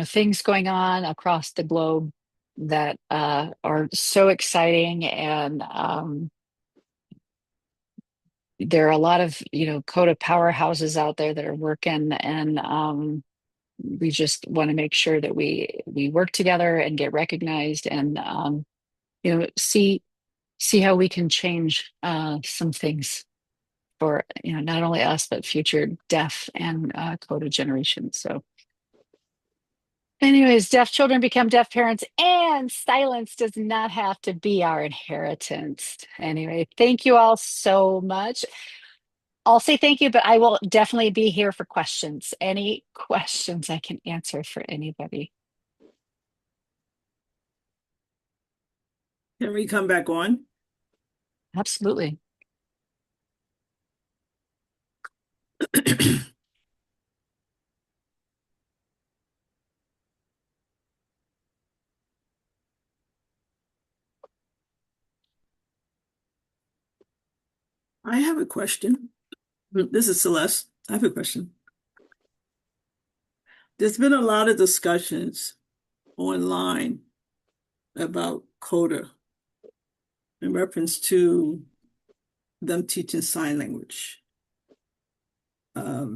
things going on across the globe that are so exciting. And there are a lot of, Coda powerhouses out there that are working. And we just want to make sure that we work together and get recognized and, see how we can change some things for not only us but future deaf and coda generations. So anyways, deaf children become deaf parents, and silence does not have to be our inheritance. Anyway, thank you all so much. I'll say thank you, but I will definitely be here for questions. Any questions I can answer for anybody.
Can we come back on?
Absolutely.
I have a question. This is Celeste. I have a question. There's been a lot of discussions online about Coda in reference to them teaching sign language. I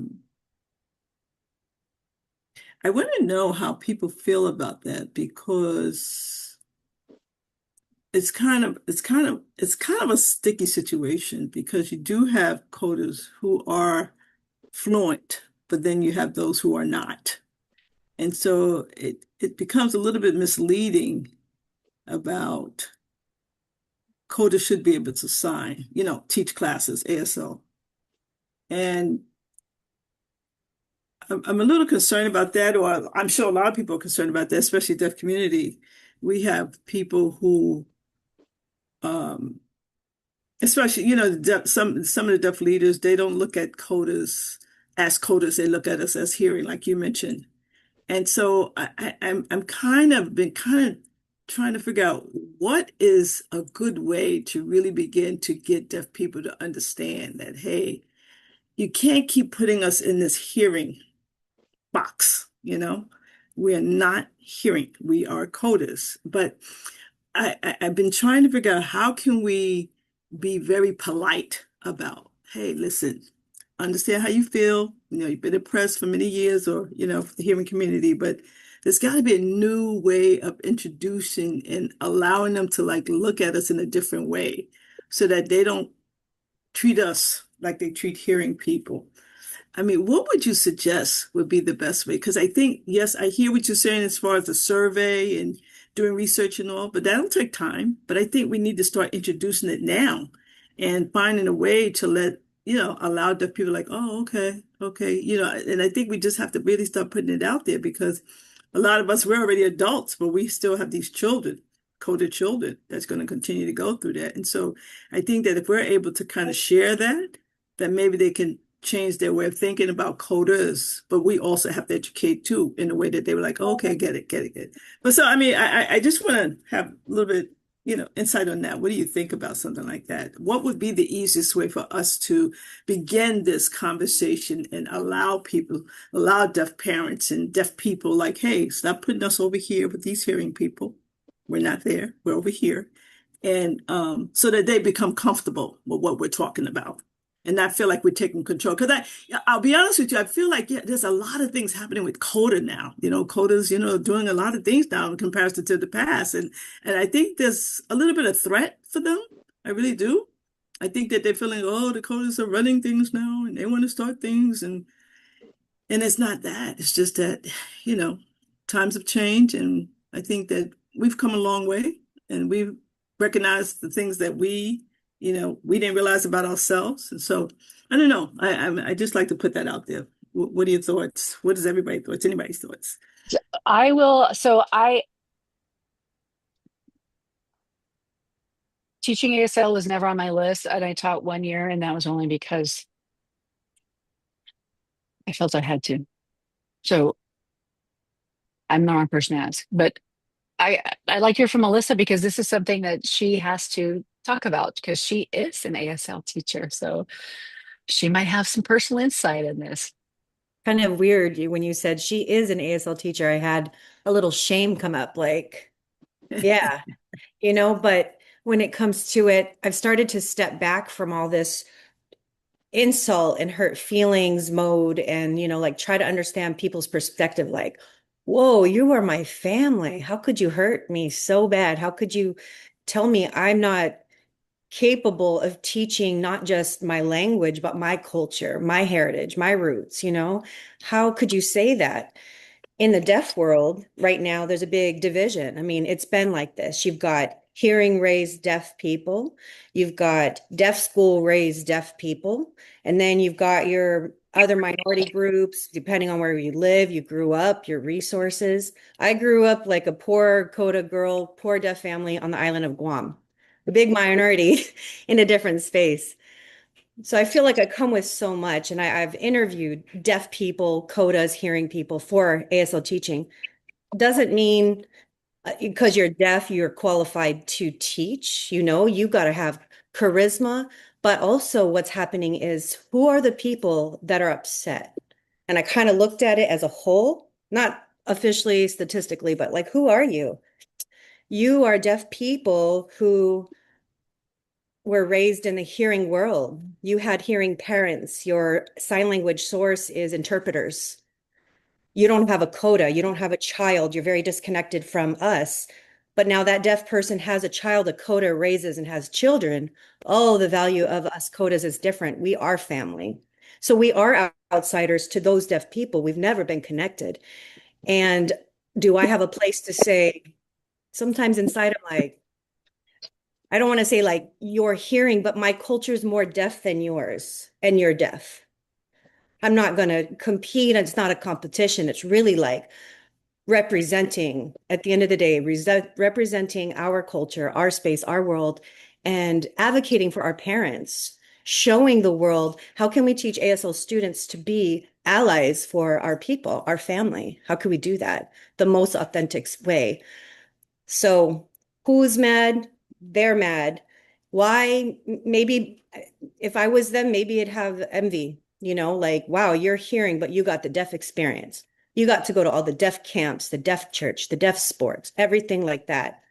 want to know how people feel about that, because it's kind of a sticky situation, because you do have coders who are fluent, but then you have those who are not. And so it becomes a little bit misleading about coders should be able to sign, teach classes, ASL. And I'm a little concerned about that, or I'm sure a lot of people are concerned about that, especially deaf community. We have people who, especially, some of the deaf leaders, they don't look at coders as coders. They look at us as hearing, like you mentioned. And so I'm kind of trying to figure out what is a good way to really begin to get deaf people to understand that, hey, you can't keep putting us in this hearing box. We're not hearing, we are coders. But I've been trying to figure out, how can we be very polite about, hey, listen, understand how you feel. You've been oppressed for many years, or, for the hearing community, but there's got to be a new way of introducing and allowing them to look at us in a different way, so that they don't treat us like they treat hearing people. I mean, what would you suggest would be the best way? Because I think, yes, I hear what you're saying as far as the survey and doing research and all, but that'll take time. But I think we need to start introducing it now and finding a way to allow deaf people oh, okay, okay. And I think we just have to really start putting it out there, because a lot of us, we're already adults, but we still have these children, coded children, that's going to continue to go through that. And so I think that if we're able to kind of share that, then maybe they can change their way of thinking about coders, but we also have to educate too, in a way that they were like, oh, okay, get it, get it, get it. But so, I mean, I just want to have a little bit, insight on that. What do you think about something like that? What would be the easiest way for us to begin this conversation and allow deaf parents and deaf people, hey, stop putting us over here with these hearing people. We're not there. We're over here. And so that they become comfortable with what we're talking about, and not feel like we're taking control. Because I'll be honest with you, I feel like, there's a lot of things happening with Coda now. Coda's, doing a lot of things now in comparison to the past. And I think there's a little bit of threat for them. I really do. I think that they're feeling, oh, the Codas are running things now and they want to start things. And it's not that. It's just that, times have changed. And I think that we've come a long way, and we've recognized the things that we didn't realize about ourselves. And so I don't know. I just like to put that out there. What are your thoughts? What is everybody's thoughts? Anybody's thoughts?
I will. So I teaching ASL was never on my list, and I taught 1 year, and that was only because I felt I had to. So I'm the wrong person to ask. But I like to hear from Melissa because this is something that she has to talk about because she is an ASL teacher. So she might have some personal insight in this.
Kind of weird when you said she is an ASL teacher. I had a little shame come up, like, yeah, but when it comes to it, I've started to step back from all this insult and hurt feelings mode and, like try to understand people's perspective, like, whoa, you are my family. How could you hurt me so bad? How could you tell me I'm not capable of teaching not just my language, but my culture, my heritage, my roots, How could you say that? In the deaf world right now, there's a big division. I mean, it's been like this. You've got hearing raised deaf people, you've got deaf school raised deaf people, and then you've got your other minority groups, depending on where you live, you grew up, your resources. I grew up like a poor Coda girl, poor deaf family on the island of Guam, a big minority in a different space. So I feel like I come with so much, and I've interviewed deaf people, Codas, hearing people for ASL teaching. Doesn't mean because you're deaf, you're qualified to teach. You got to have charisma, but also what's happening is who are the people that are upset? And I kind of looked at it as a whole, not officially, statistically, but like, who are you? You are deaf people who were raised in the hearing world. You had hearing parents. Your sign language source is interpreters. You don't have a coda. You don't have a child. You're very disconnected from us. But now that deaf person has a child, a coda raises and has children. Oh, the value of us codas is different. We are family. So we are outsiders to those deaf people. We've never been connected. And do I have a place to say, sometimes inside I'm like, I don't want to say like you're hearing, but my culture is more deaf than yours, and you're deaf. I'm not going to compete. It's not a competition. It's really like representing, at the end of the day, representing our culture, our space, our world, and advocating for our parents, showing the world how can we teach ASL students to be allies for our people, our family? How can we do that the most authentic way? So who's mad? They're mad. Why? Maybe if I was them, maybe it'd have envy, like, wow, you're hearing, but you got the deaf experience. You got to go to all the deaf camps, the deaf church, the deaf sports, everything like that.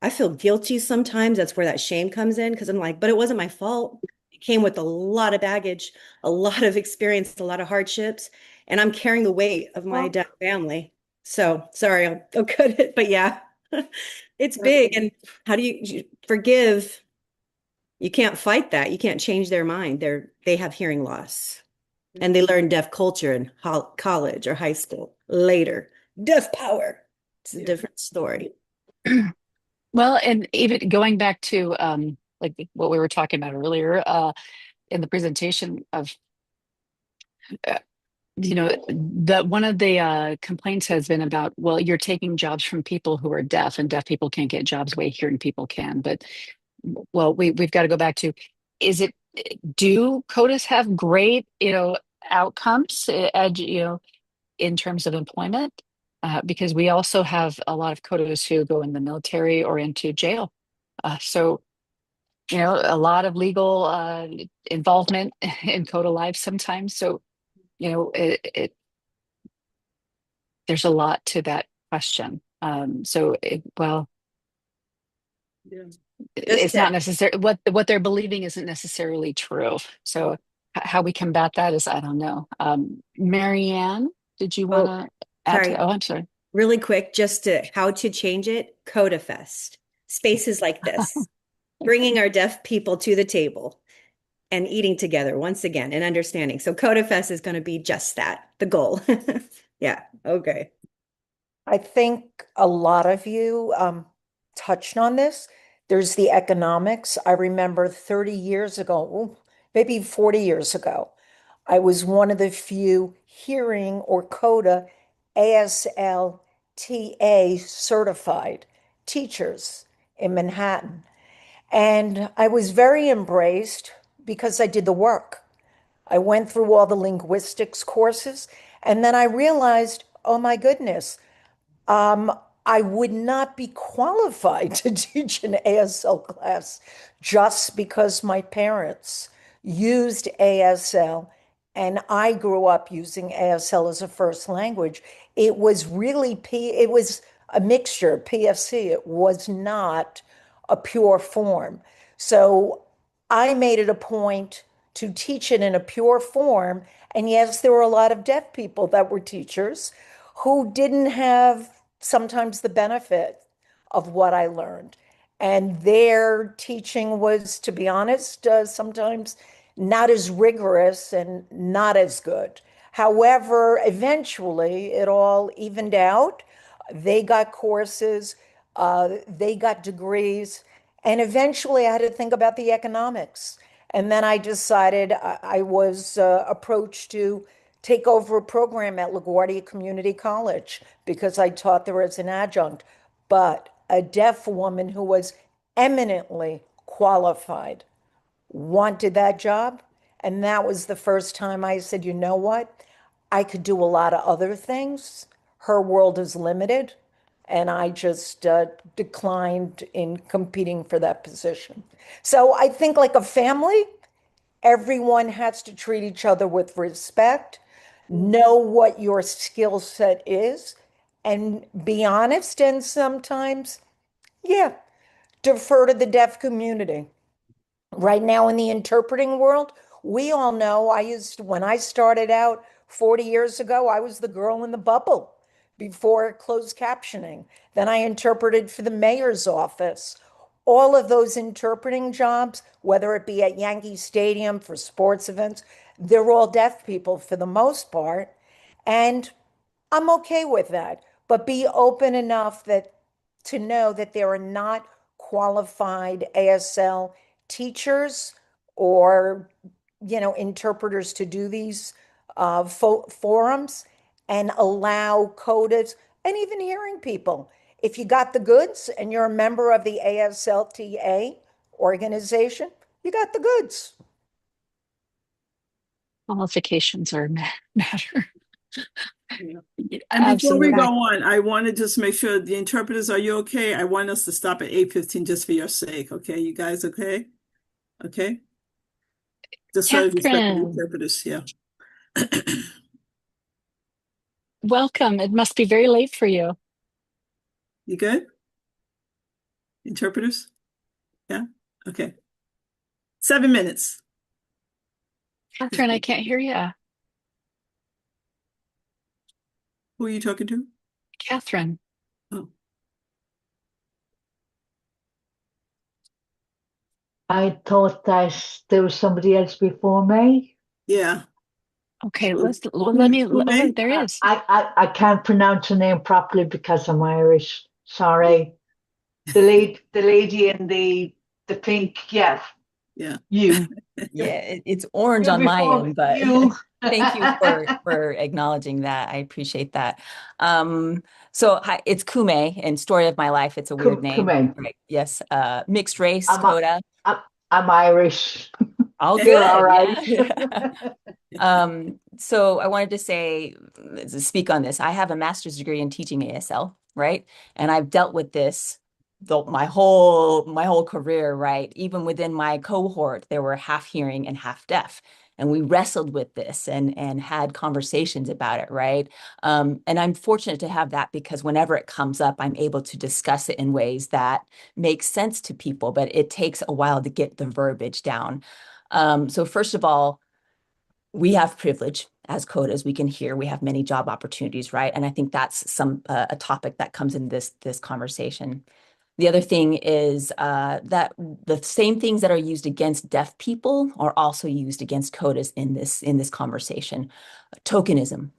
I feel guilty sometimes. That's where that shame comes in because I'm like, but it wasn't my fault. It came with a lot of baggage, a lot of experience, a lot of hardships, and I'm carrying the weight of my deaf family. So sorry, I'll cut it, but yeah. It's big. And how do you forgive? You can't fight that. You can't change their mind. They have hearing loss and they learn deaf culture in college or high school later. Deaf power. It's a different story.
Well, and even going back to like what we were talking about earlier in the presentation of uh, that one of the complaints has been about, well, you're taking jobs from people who are deaf, and deaf people can't get jobs the way hearing people can. But well, we've got to go back to, is it, do CODIS have great outcomes in terms of employment? Because we also have a lot of CODIS who go in the military or into jail. So a lot of legal involvement in CODA lives sometimes. So there's a lot to that question. Well,
Yeah.
it's not necessary. What they're believing isn't necessarily true. So how we combat that is, I don't know. Marianne, did you want to add to
sorry.
that? Oh, I'm sorry.
Really quick, just to how to change it. Coda Fest. Spaces like this, bringing our deaf people to the table and eating together once again and understanding. So Coda Fest is going to be just that, the goal. Yeah. Okay.
I think a lot of you touched on this. There's the economics. I remember 30 years ago, ooh, maybe 40 years ago, I was one of the few hearing or CODA ASLTA certified teachers in Manhattan. And I was very embraced because I did the work. I went through all the linguistics courses, and then I realized, oh my goodness, um, I would not be qualified to teach an ASL class just because my parents used ASL and I grew up using ASL as a first language. It was really it was a mixture, PFC. It was not a pure form. So I made it a point to teach it in a pure form. And yes, there were a lot of deaf people that were teachers who didn't have sometimes the benefit of what I learned. And their teaching was, to be honest, sometimes not as rigorous and not as good. However, eventually it all evened out. They got courses, they got degrees, and eventually I had to think about the economics. And then I decided I was approached to take over a program at LaGuardia Community College because I taught there as an adjunct. But a deaf woman who was eminently qualified wanted that job. And that was the first time I said, you know what? I could do a lot of other things. Her world is limited. And I just declined in competing for that position. So I think, like a family, everyone has to treat each other with respect, know what your skill set is, and be honest. And sometimes, yeah, defer to the deaf community. Right now in the interpreting world, we all know when I started out 40 years ago, I was the girl in the bubble before closed captioning. Then I interpreted for the mayor's office. All of those interpreting jobs, whether it be at Yankee Stadium for sports events, they're all deaf people for the most part. And I'm okay with that, but be open enough that to know that there are not qualified ASL teachers or interpreters to do these forums, and allow CODAs and even hearing people. If you got the goods and you're a member of the ASLTA organization, you got the goods.
Qualifications are matter.
Yeah. And before we
Absolutely.
go on, I want to just make sure the interpreters, are you okay? I want us to stop at 8:15 just for your sake. Okay, you guys okay? Okay. Just so respect the
Catherine,
interpreters, yeah.
welcome. It must be very late for you.
You good? Interpreters? Yeah? Okay. 7 minutes.
Catherine, I can't hear you.
Who are you talking to?
Catherine.
Oh,
I thought that there was somebody else before me.
yeah.
Okay,
Who-
let me,
who may?
there is.
I can't pronounce her name properly because I'm Irish. Sorry. The lady in the pink, yeah.
Yeah.
You.
Yeah, it's orange
You
on my
before
end, but
you.
thank you for acknowledging that. I appreciate that. So hi, it's Kume in Story of My Life. It's a weird
Come
name.
in.
Right. Yes. Mixed race,
I'm,
Coda.
I'm Irish.
All
You're all
good.
right.
Yeah. So I wanted to speak on this. I have a master's degree in teaching ASL, right? And I've dealt with this my whole career, right? Even within my cohort, there were half hearing and half deaf. And we wrestled with this and had conversations about it, right? And I'm fortunate to have that because whenever it comes up, I'm able to discuss it in ways that make sense to people, but it takes a while to get the verbiage down. So first of all, we have privilege as codas. We can hear. We have many job opportunities, right? And I think that's a topic that comes in this conversation. The other thing is that the same things that are used against deaf people are also used against codas in this conversation. Tokenism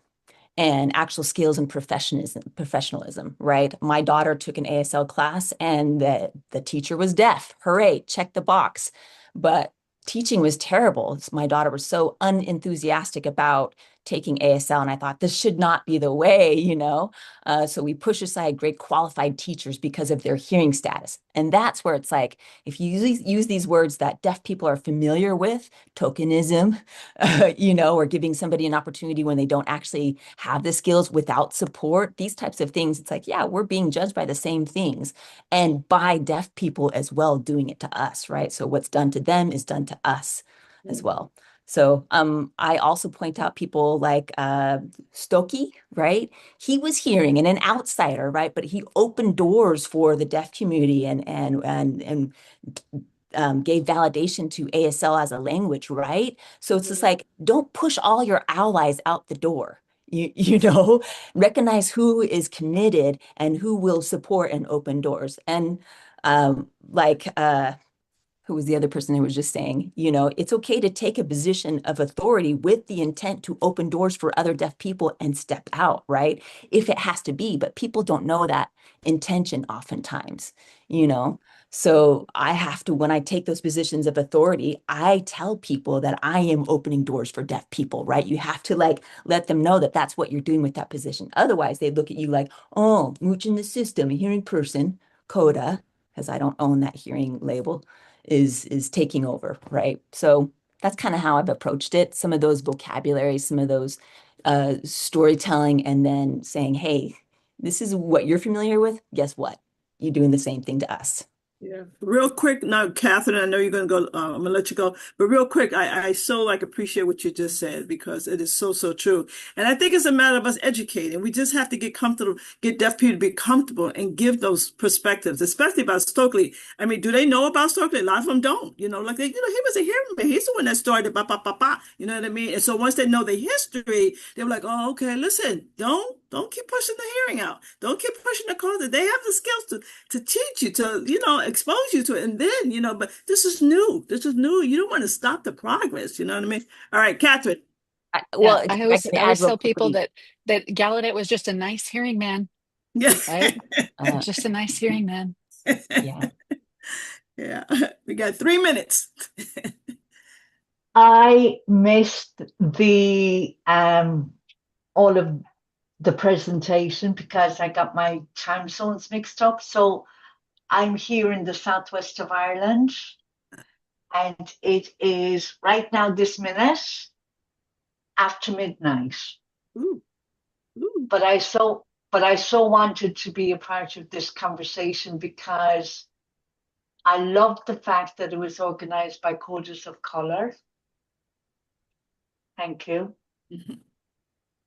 and actual skills and professionalism, right? My daughter took an ASL class and the teacher was deaf. Hooray, check the box. But teaching was terrible. My daughter was so unenthusiastic about taking ASL, and I thought this should not be the way, you know? So we push aside great qualified teachers because of their hearing status. And that's where it's like, if you use these words that deaf people are familiar with, tokenism, you know, or giving somebody an opportunity when they don't actually have the skills without support, these types of things, it's like, yeah, we're being judged by the same things and by deaf people as well doing it to us, right? So what's done to them is done to us as well. So I also point out people like Stokey, right? He was hearing and an outsider, right? But he opened doors for the deaf community and gave validation to ASL as a language, right? So it's just like, don't push all your allies out the door. You know, recognize who is committed and who will support and open doors. And like who was the other person who was just saying, you know, it's okay to take a position of authority with the intent to open doors for other deaf people and step out, right? If it has to be, but people don't know that intention oftentimes, you know? So I have to, when I take those positions of authority, I tell people that I am opening doors for deaf people, right? You have to like let them know that that's what you're doing with that position. Otherwise, they look at you like, oh, mooching the system, a hearing person, Coda, because I don't own that hearing label is taking over, right? So that's kind of how I've approached it. Some of those vocabularies, some of those storytelling, and then saying, hey, this is what you're familiar with. Guess what? You're doing the same thing to us.
Yeah. Real quick now, Catherine, I know you're going to go, I'm gonna let you go, but real quick, I so like appreciate what you just said because it is so, so true. And I think it's a matter of us educating. We just have to get comfortable, get deaf people to be comfortable and give those perspectives, especially about Stokely. I mean, do they know about Stokely? A lot of them don't, you know, like, he was a hearing man. He's the one that started, ba, ba, ba, ba, you know what I mean? And so once they know the history, they're like, oh, okay, listen, don't keep pushing the hearing out. Don't keep pushing the code. They have the skills to teach you, to, expose you to it. And then, but this is new. This is new. You don't want to stop the progress. You know what I mean? All right, Catherine.
Well,
I
I
always
can
I
add
always
real
tell people
quickly.
that Gallaudet was just a nice hearing man,
Yeah.
right?
Uh,
Just a nice hearing man.
yeah.
Yeah. We got 3 minutes.
I missed the all of the presentation because I got my time zones mixed up. So I'm here in the southwest of Ireland, and it is right now this minute after midnight.
Ooh. Ooh.
But I so wanted to be a part of this conversation because I love the fact that it was organized by Codas of Color. Thank you.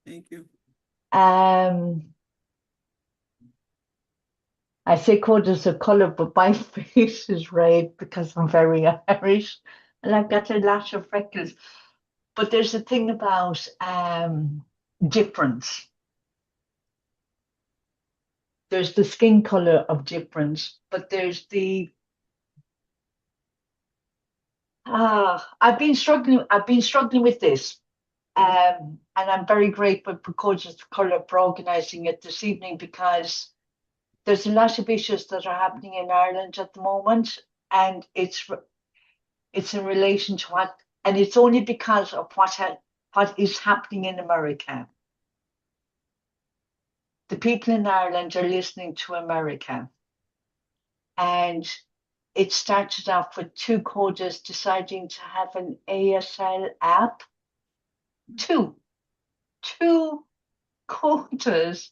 Thank you.
I say Codas of Color, but my face is red because I'm very Irish and I've got a lot of freckles. But there's a thing about difference. There's the skin color of difference, but there's the I've been struggling with this. And I'm very grateful for Codas of Color for organizing it this evening because there's a lot of issues that are happening in Ireland at the moment, and it's in relation to what, and it's only because of what is happening in America. The people in Ireland are listening to America, and it started off with two coders deciding to have an ASL app. Two coders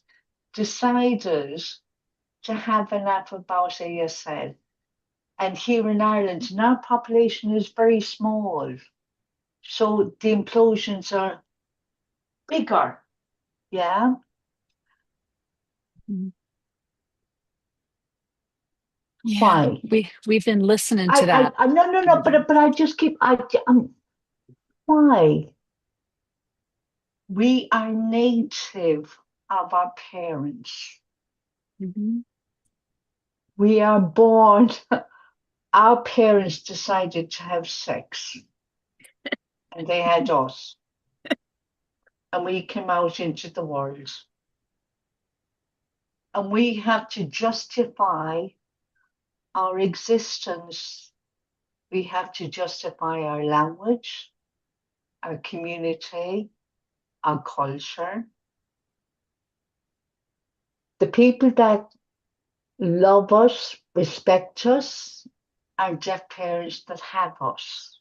decided to have an app about ASL. And here in Ireland, and our population is very small, so the implosions are bigger. Yeah.
Yeah,
Why?
we've been listening to that.
No, but I just keep why? We are native of our parents.
Mm-hmm.
We are born. Our parents decided to have sex, and they had us. and we came out into the world. And we have to justify our existence. We have to justify our language, our community, our culture. The people that love us, respect us, are deaf parents that have us.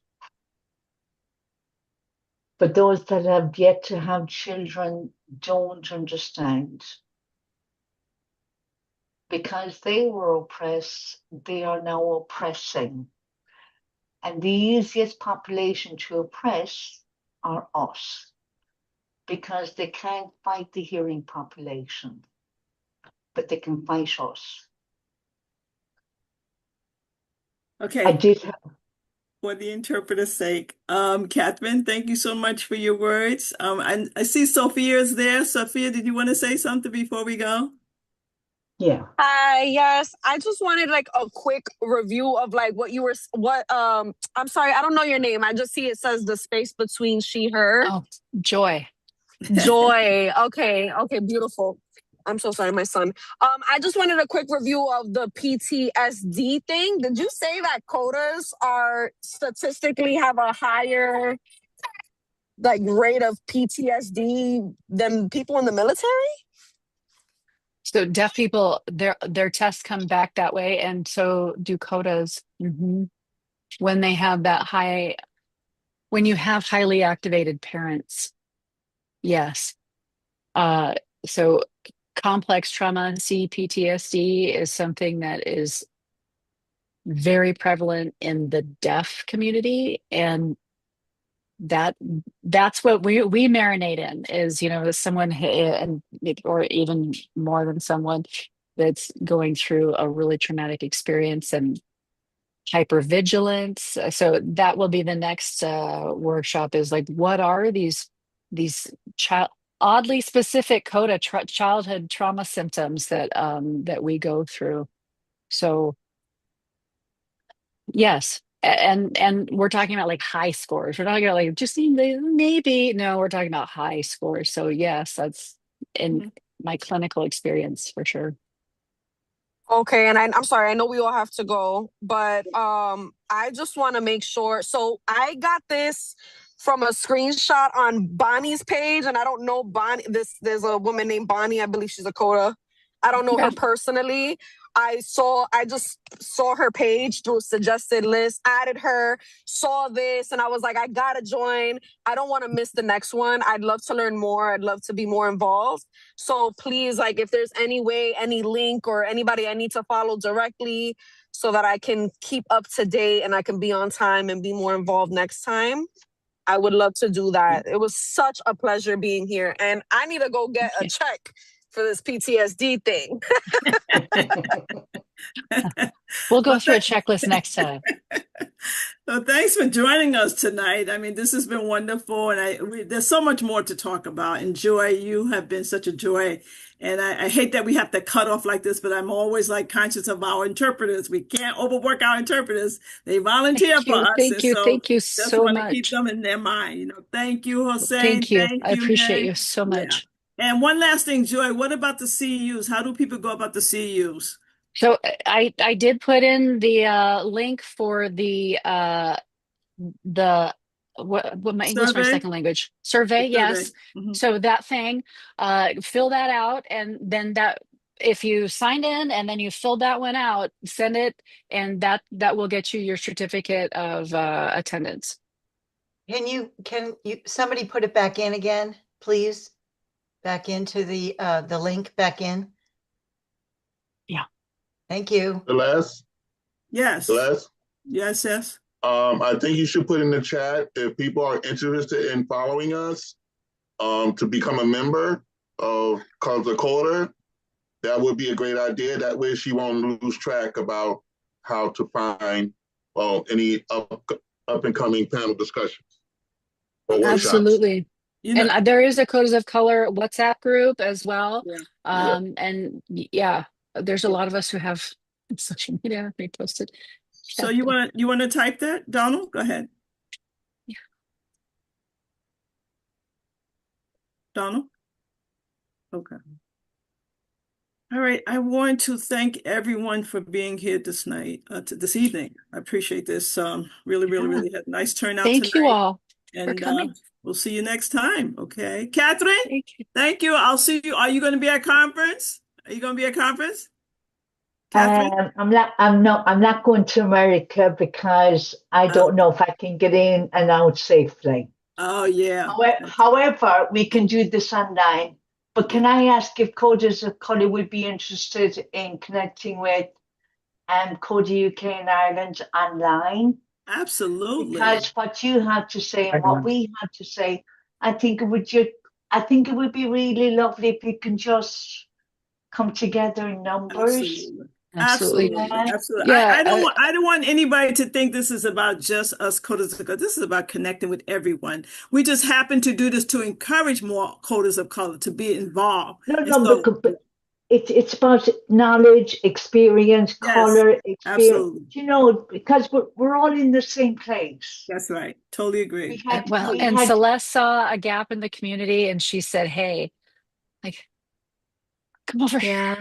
But those that have yet to have children don't understand. Because they were oppressed, they are now oppressing. And the easiest population to oppress are us, because they can't fight the hearing population, but they can fight us.
Okay.
I did.
For the interpreter's sake, Catherine, thank you so much for your words. I see Sophia is there. Sophia, did you want to say something before we go?
Yeah.
Hi, yes. I just wanted like a quick review of like I'm sorry, I don't know your name. I just see it says the space between she, her.
Oh, Joy.
Joy. Okay, beautiful. I'm so sorry, my son. I just wanted a quick review of the PTSD thing. Did you say that Codas are statistically have a higher like rate of PTSD than people in the military?
So deaf people, their tests come back that way, and so do Codas. When they have that high, when you have highly activated parents, yes. So complex trauma, CPTSD, is something that is very prevalent in the deaf community, and that's what we marinate in, is someone and or even more than someone that's going through a really traumatic experience and hypervigilance. So that will be the next workshop, is like, what are these child oddly specific childhood trauma symptoms that we go through. So yes. And we're talking about like high scores. We're talking about like just maybe, no, we're talking about high scores. So yes, that's in my clinical experience for sure.
Okay, and I'm sorry, I know we all have to go, but I just want to make sure. So I got this from a screenshot on Bonnie's page, and I don't know Bonnie. There's a woman named Bonnie. I believe she's a coda. I don't know her personally. I just saw her page through a suggested list, added her, saw this, and I was like, I gotta join. I don't want to miss the next one. I'd love to learn more. I'd love to be more involved. So please, like, if there's any way, any link or anybody I need to follow directly so that I can keep up to date and I can be on time and be more involved next time, I would love to do that. It was such a pleasure being here. And I need to go get a check for this PTSD thing.
We'll go through a checklist next time.
So thanks for joining us tonight. I mean, this has been wonderful, and there's so much more to talk about. And Joy, you have been such a joy. And I hate that we have to cut off like this, but I'm always like conscious of our interpreters. We can't overwork our interpreters. They volunteer for us.
Thank you. Thank you
just
so
want to keep
much.
them in their mind. Thank you, Hossein.
Thank you.
Thank
I
you,
appreciate
May.
you so much.
Yeah. And one last thing, Joy, what about the CEUs? How do people go about the CEUs?
So I did put in the link for the what my English, my second language survey. Yes. So that thing, fill that out, and then that, if you signed in and then you filled that one out, send it, and that will get you your certificate of attendance.
Can you somebody put it back in again, please? Back into the link back in.
Yeah.
Thank you.
Celeste?
Yes.
Celeste?
Yes.
I think you should put in the chat, if people are interested in following us, to become a member of the Coda. That would be a great idea. That way she won't lose track about how to find any up and coming panel discussions or workshops.
Absolutely. And there is a Codas of Color WhatsApp group as well. And yeah, there's a lot of us who have social media reposted.
So you want to type that, Donald? Go ahead. Donald? Okay. All right. I want to thank everyone for being here this night, this evening. I appreciate this. Really had a nice turnout
Thank you
tonight.
all for
And
coming.
we'll see you next time. Okay. Catherine,
Thank you.
thank you. I'll see you. Are you going to be at conference? Are you going to be at conference? Catherine?
I'm not going to America because I don't know if I can get in and out safely.
Oh, yeah.
However, we can do this online. But can I ask if Codas of Colour would be interested in connecting with Coda UK in Ireland online?
Absolutely.
Because what you had to say and what we had to say, I think it would be really lovely if we can just come together in numbers.
Absolutely.
Yeah.
I don't want anybody to think this is about just us coders of color. This is about connecting with everyone. We just happen to do this to encourage more coders of color to be involved.
But it's about knowledge, experience, color, experience.
Absolutely.
Because we're all in the same place.
That's right. Totally agree.
Celeste saw a gap in the community and she said, "Hey, like, come over."
Yeah.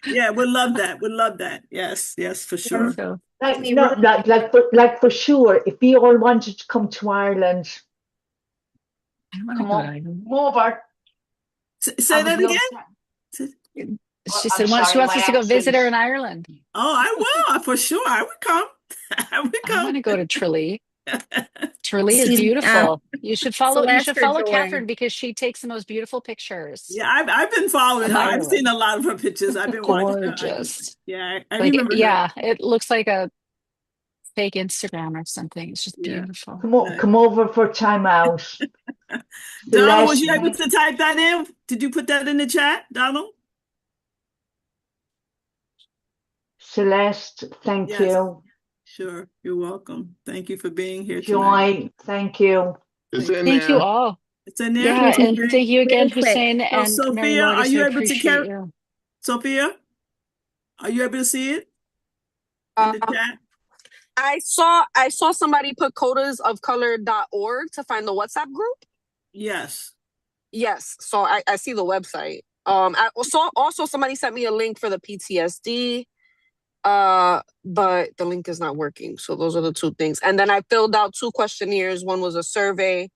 Yeah, we'd love that. We'd love that. Yes, for sure.
So,
like for sure, if we all wanted to come to Ireland, come over.
Say that again.
She said she wants us to go visit her in Ireland.
Oh, I will. For sure. I would come.
I want to go to Tralee. Tralee is beautiful. You should follow Catherine because she takes the most beautiful pictures.
Yeah, I've been following her. I've seen a lot of her pictures. I've been
gorgeous.
Watching her. I remember.
Yeah, it looks like a fake Instagram or something. It's just beautiful.
Come over for time out.
Donald, was you able to type that in? Did you put that in the chat, Donald?
Celeste, thank you.
Sure, you're welcome. Thank you for being here
tonight. Thank you.
Thank you all.
It's in there.
Yeah, and thank you again, Hussein
So,
and
Sophia,
Mary Lourdes.
are you able to
appreciate you.
Sophia, are you able to see it in the chat?
I saw somebody put codasofcolor.org to find the WhatsApp group.
Yes.
So I see the website. I also somebody sent me a link for the PTSD. But the link is not working. So those are the two things. And then I filled out 2 questionnaires. One was a survey,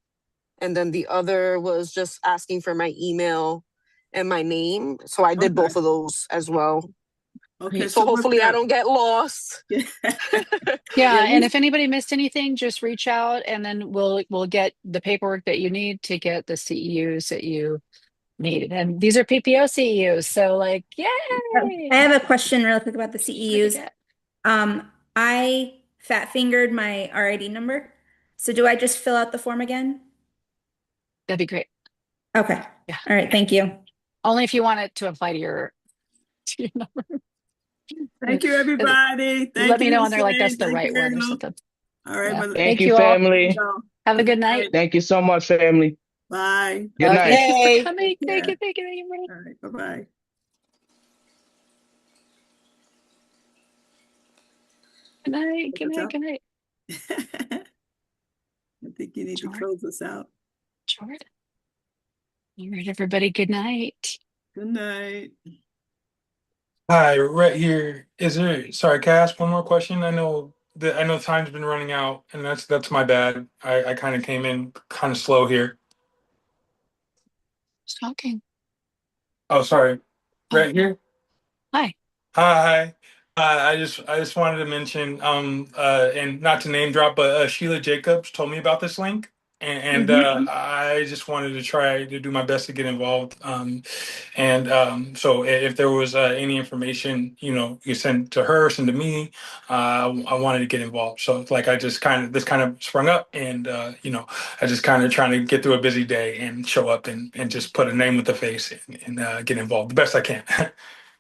and then the other was just asking for my email and my name. So I did both of those as well.
Okay.
So hopefully I don't get lost.
Yeah, and if anybody missed anything, just reach out and then we'll get the paperwork that you need to get the CEUs that you need. And these are PPO CEUs, so like, yay!
I have a question real quick about the CEUs. I fat fingered my RID number. So do I just fill out the form again?
That'd be great.
Okay. Yeah. All right. Thank you.
Only if you want it to apply to your number.
Thank you, everybody.
Let me know when they're like, that's the right one or something.
All right.
Yeah.
Thank you, family.
Have a good night.
Thank you so much, family.
Bye.
Good night.
Thank you for coming. Thank you.
All right. Bye-bye.
Good night.
I think you need to close us out.
Jordan. All right, everybody. Good night.
Good night.
Hi, right here. Sorry, can I ask one more question? I know time's been running out, and that's my bad. I kind of came in kind of slow here.
Smoking.
Oh, sorry. Right here.
Hi.
Hi. I just wanted to mention, and not to name drop, but Sheila Jacobs told me about this link, and I just wanted to try to do my best to get involved. So if there was any information, you send to her, send to me, I wanted to get involved. So it's like this kind of sprung up, and I just kind of trying to get through a busy day and show up and just put a name with the face and get involved the best I can.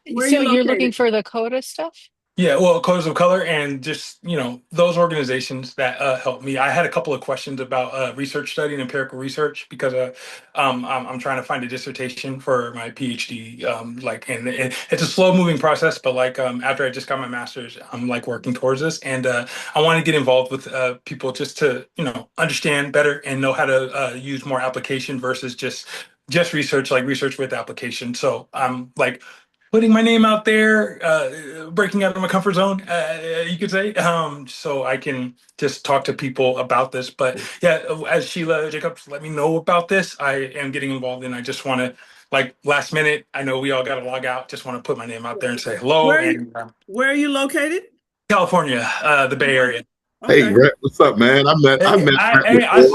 So you're looking for the Coda stuff?
Yeah, well, Codas of Color and just, those organizations that helped me. I had a couple of questions about research study and empirical research because I'm trying to find a dissertation for my PhD. And it's a slow moving process, but after I just got my master's, I'm like working towards this. And I want to get involved with people just to, understand better and know how to use more application versus just research, like research with application. So I'm like putting my name out there, breaking out of my comfort zone, you could say, so I can just talk to people about this. But yeah, as Sheila Jacobs let me know about this, I am getting involved, and I just want to, last minute, I know we all got to log out. Just want to put my name out there and say hello. And
Where are you located?
California, the Bay Area.
Hey,
Okay.
Rhett, what's up, man? I met Rhett
I
before.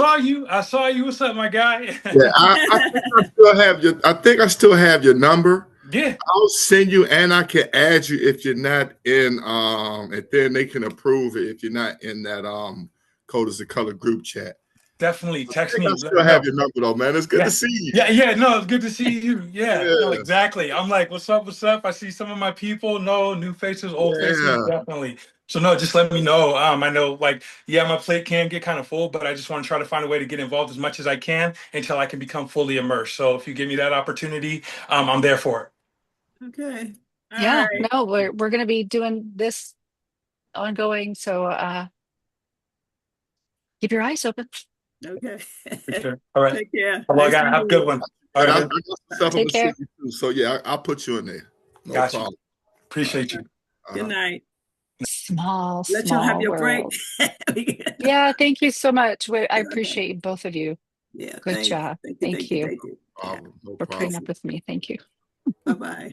saw you. What's up, my guy?
Yeah, I think I still have your. I think I still have your number.
Yeah.
I'll send you, and I can add you if you're not in. And then they can approve it if you're not in that Codas of Color group chat.
Definitely text me.
I still have your number though, man. It's good to see you.
Yeah. No, it's good to see you. Yeah, no, exactly. I'm like, what's up? I see some of my people. No, new faces, old faces, definitely. So no, just let me know. I know, my plate can get kind of full, but I just want to try to find a way to get involved as much as I can until I can become fully immersed. So if you give me that opportunity, I'm there for it.
Okay.
Yeah, no, we're gonna be doing this ongoing. So keep your eyes open.
Okay.
Sure. All right.
Take care.
Well,
Nice
have a good one. All
And I
right.
got some stuff I'm
Take
gonna send
care.
you too. So yeah, I'll put you in there. No
Gotcha.
problem.
Appreciate you.
Good night.
Small
Let you have your break.
world. Yeah, thank you so much. I appreciate both of you.
Yeah,
Good
thanks.
job.
Thank you. Thank you.
No
For putting
problem.
up with me. Thank you.
Bye-bye.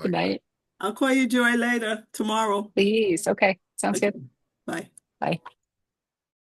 Good night.
I'll call you Joy later tomorrow.
Please. Okay. Sounds good.
Bye.
Bye.